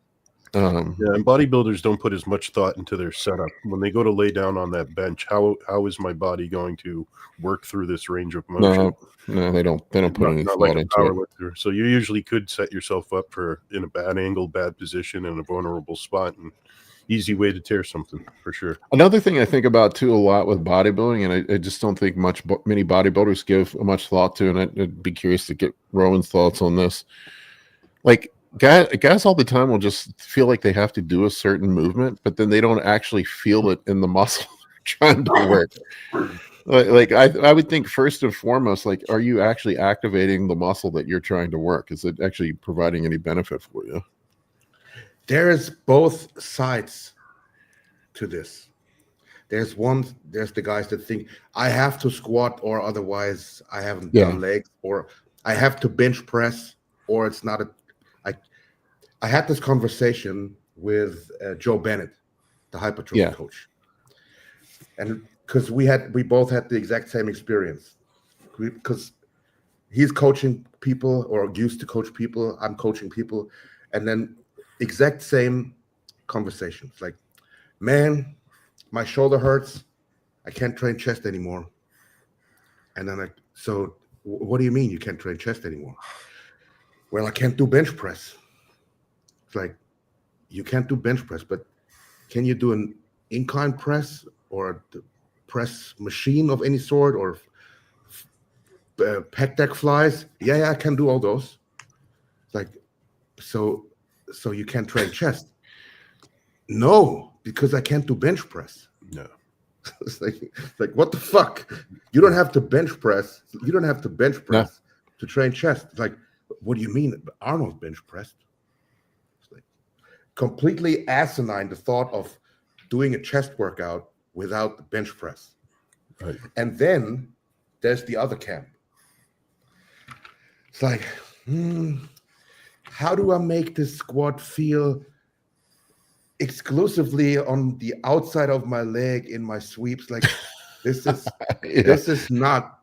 Yeah, and bodybuilders don't put as much thought into their setup when they go to lay down on that bench. How is my body going to work through this range of motion? No, they don't put any thought like into it. So you usually could set yourself up for in a bad angle, bad position, in a vulnerable spot, and easy way to tear something for sure. Another thing I think about too a lot with bodybuilding, and I just don't think many bodybuilders give much thought to, and I'd be curious to get Rowan's thoughts on this. Like guys all the time will just feel like they have to do a certain movement, but then they don't actually feel it in the muscle trying to work. Like I would think first and foremost, like, are you actually activating the muscle that you're trying to work? Is it actually providing any benefit for you? There is both sides to this. There's the guys that think I have to squat or otherwise I haven't done legs, or I have to bench press or it's not I had this conversation with Joe Bennett, the hypertrophy coach. And because we both had the exact same experience, because he's coaching people or used to coach people, I'm coaching people, and then exact same conversations. Like, man, my shoulder hurts. I can't train chest anymore. And then so what do you mean you can't train chest anymore? Well, I can't do bench press. It's like, you can't do bench press, but can you do an incline press or a press machine of any sort, or pec deck flies? Yeah, I can do all those. It's like, so you can't train chest? No, because I can't do bench press. No. It's like what the fuck? You don't have to bench press. You don't have to bench press to train chest. It's like, what do you mean? Arnold bench pressed. It's like completely asinine, the thought of doing a chest workout without the bench press. Right. And then there's the other camp. It's like, how do I make this squat feel exclusively on the outside of my leg in my sweeps? Like, this is this is not.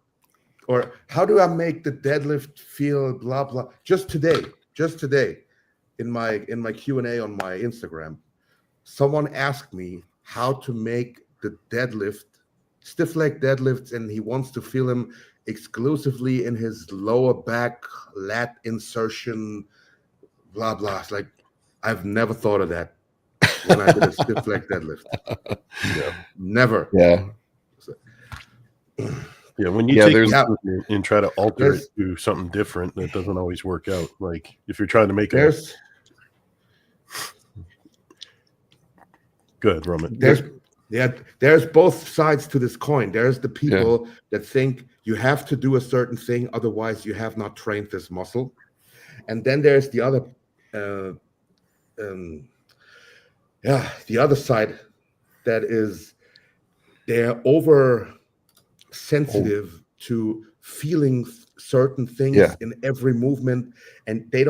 Or how do I make the deadlift feel blah blah? Just today in my Q&A on my Instagram, someone asked me how to make the deadlift, stiff leg deadlifts, and he wants to feel him exclusively in his lower back lat insertion, blah blah. It's like, I've never thought of that when I did a stiff leg deadlift. Never. Yeah. Yeah, when you take it and try to alter it to something different, that doesn't always work out. Like if you're trying to make it. Good, Roman. There's both sides to this coin. There's the people that think you have to do a certain thing, otherwise you have not trained this muscle. And then there's the other the other side that is they're over sensitive to feeling certain things in every movement, and they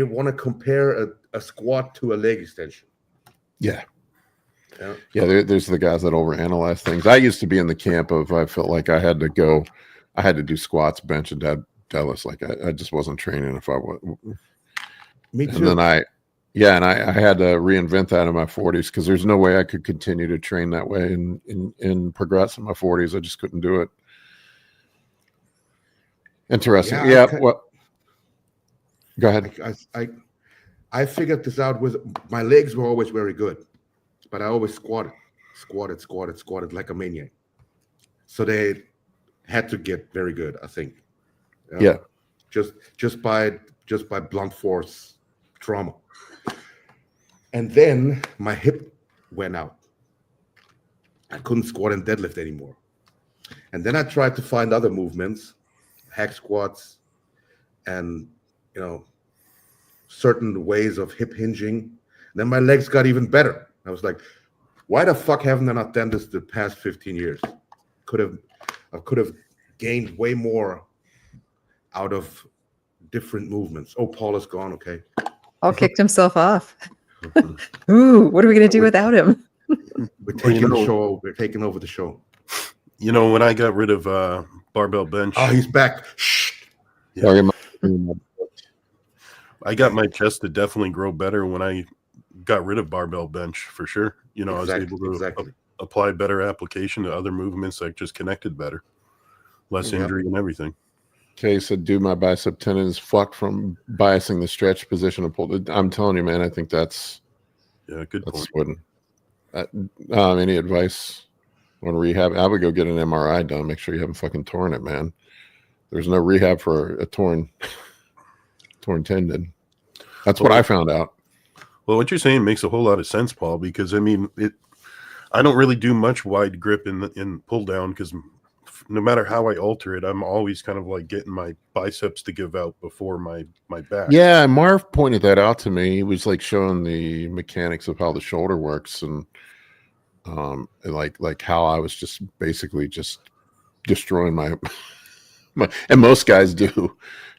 want to compare a squat to a leg extension. There's the guys that overanalyze things. I used to be in the camp of, I felt like I had to do squats, bench, and deadlifts. Like I just wasn't training if I was. Me too. And then I had to reinvent that in my 40s, because there's no way I could continue to train that way and progress in my 40s. I just couldn't do it. Interesting. Go ahead. I figured this out with my legs were always very good, but I always squatted like a maniac. So had to get very good, I think. Yeah. Just by blunt force trauma. And then my hip went out. I couldn't squat and deadlift anymore. And then I tried to find other movements, hack squats, and certain ways of hip hinging. Then my legs got even better. I was like, why the fuck haven't I not done this the past 15 years? I could have gained way more out of different movements. Oh, Paul is gone. Okay. Paul kicked himself off. Ooh, what are we going to do without him? We're taking the show. We're taking over the show. When I got rid of barbell bench. Oh, he's back. Shh. Yeah. I got my chest to definitely grow better when I got rid of barbell bench, for sure. I was able to apply better application to other movements that just connected better, less injury and everything. Okay, so do my bicep tendon is fucked from biasing the stretch position to pull. I'm telling you, man, I think that's good point. Wooden. Any advice on rehab? I would go get an MRI done. Make sure you haven't fucking torn it, man. There's no rehab for a torn tendon. That's what I found out. Well, what you're saying makes a whole lot of sense, Paul, because I don't really do much wide grip in pull down, because no matter how I alter it, I'm always kind of like getting my biceps to give out before my back. Yeah, Marv pointed that out to me. He was like showing the mechanics of how the shoulder works, and like how I was just basically just destroying my and most guys do,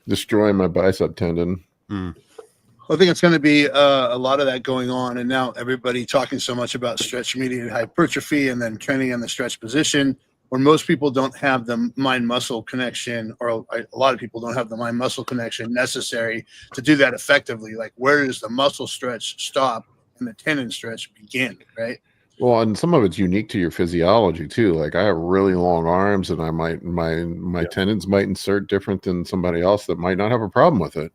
destroying my bicep tendon. I think it's going to be a lot of that going on, and now everybody talking so much about stretch-mediated hypertrophy and then training in the stretch position, where most people don't have the mind-muscle connection, or a lot of people don't have the mind-muscle connection necessary to do that effectively. Like, where does the muscle stretch stop and the tendon stretch begin, right? Well, and some of it's unique to your physiology too. Like, I have really long arms, and I might my tendons might insert different than somebody else that might not have a problem with it.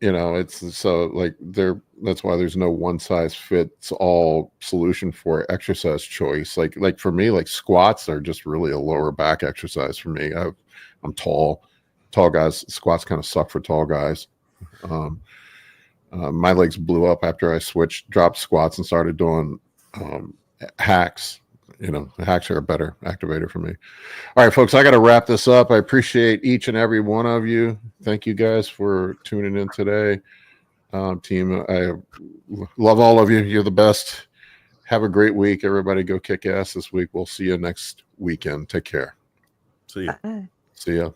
It's so like that's why there's no one size fits all solution for exercise choice. Like for me, like squats are just really a lower back exercise for me. I'm tall guys. Squats kind of suck for tall guys. My legs blew up after I dropped squats and started doing hacks. Hacks are a better activator for me. All right, folks, I got to wrap this up. I appreciate each and every one of you. Thank you guys for tuning in today. Team, I love all of you. You're the best. Have a great week. Everybody go kick ass this week. We'll see you next weekend. Take care. See ya. See ya.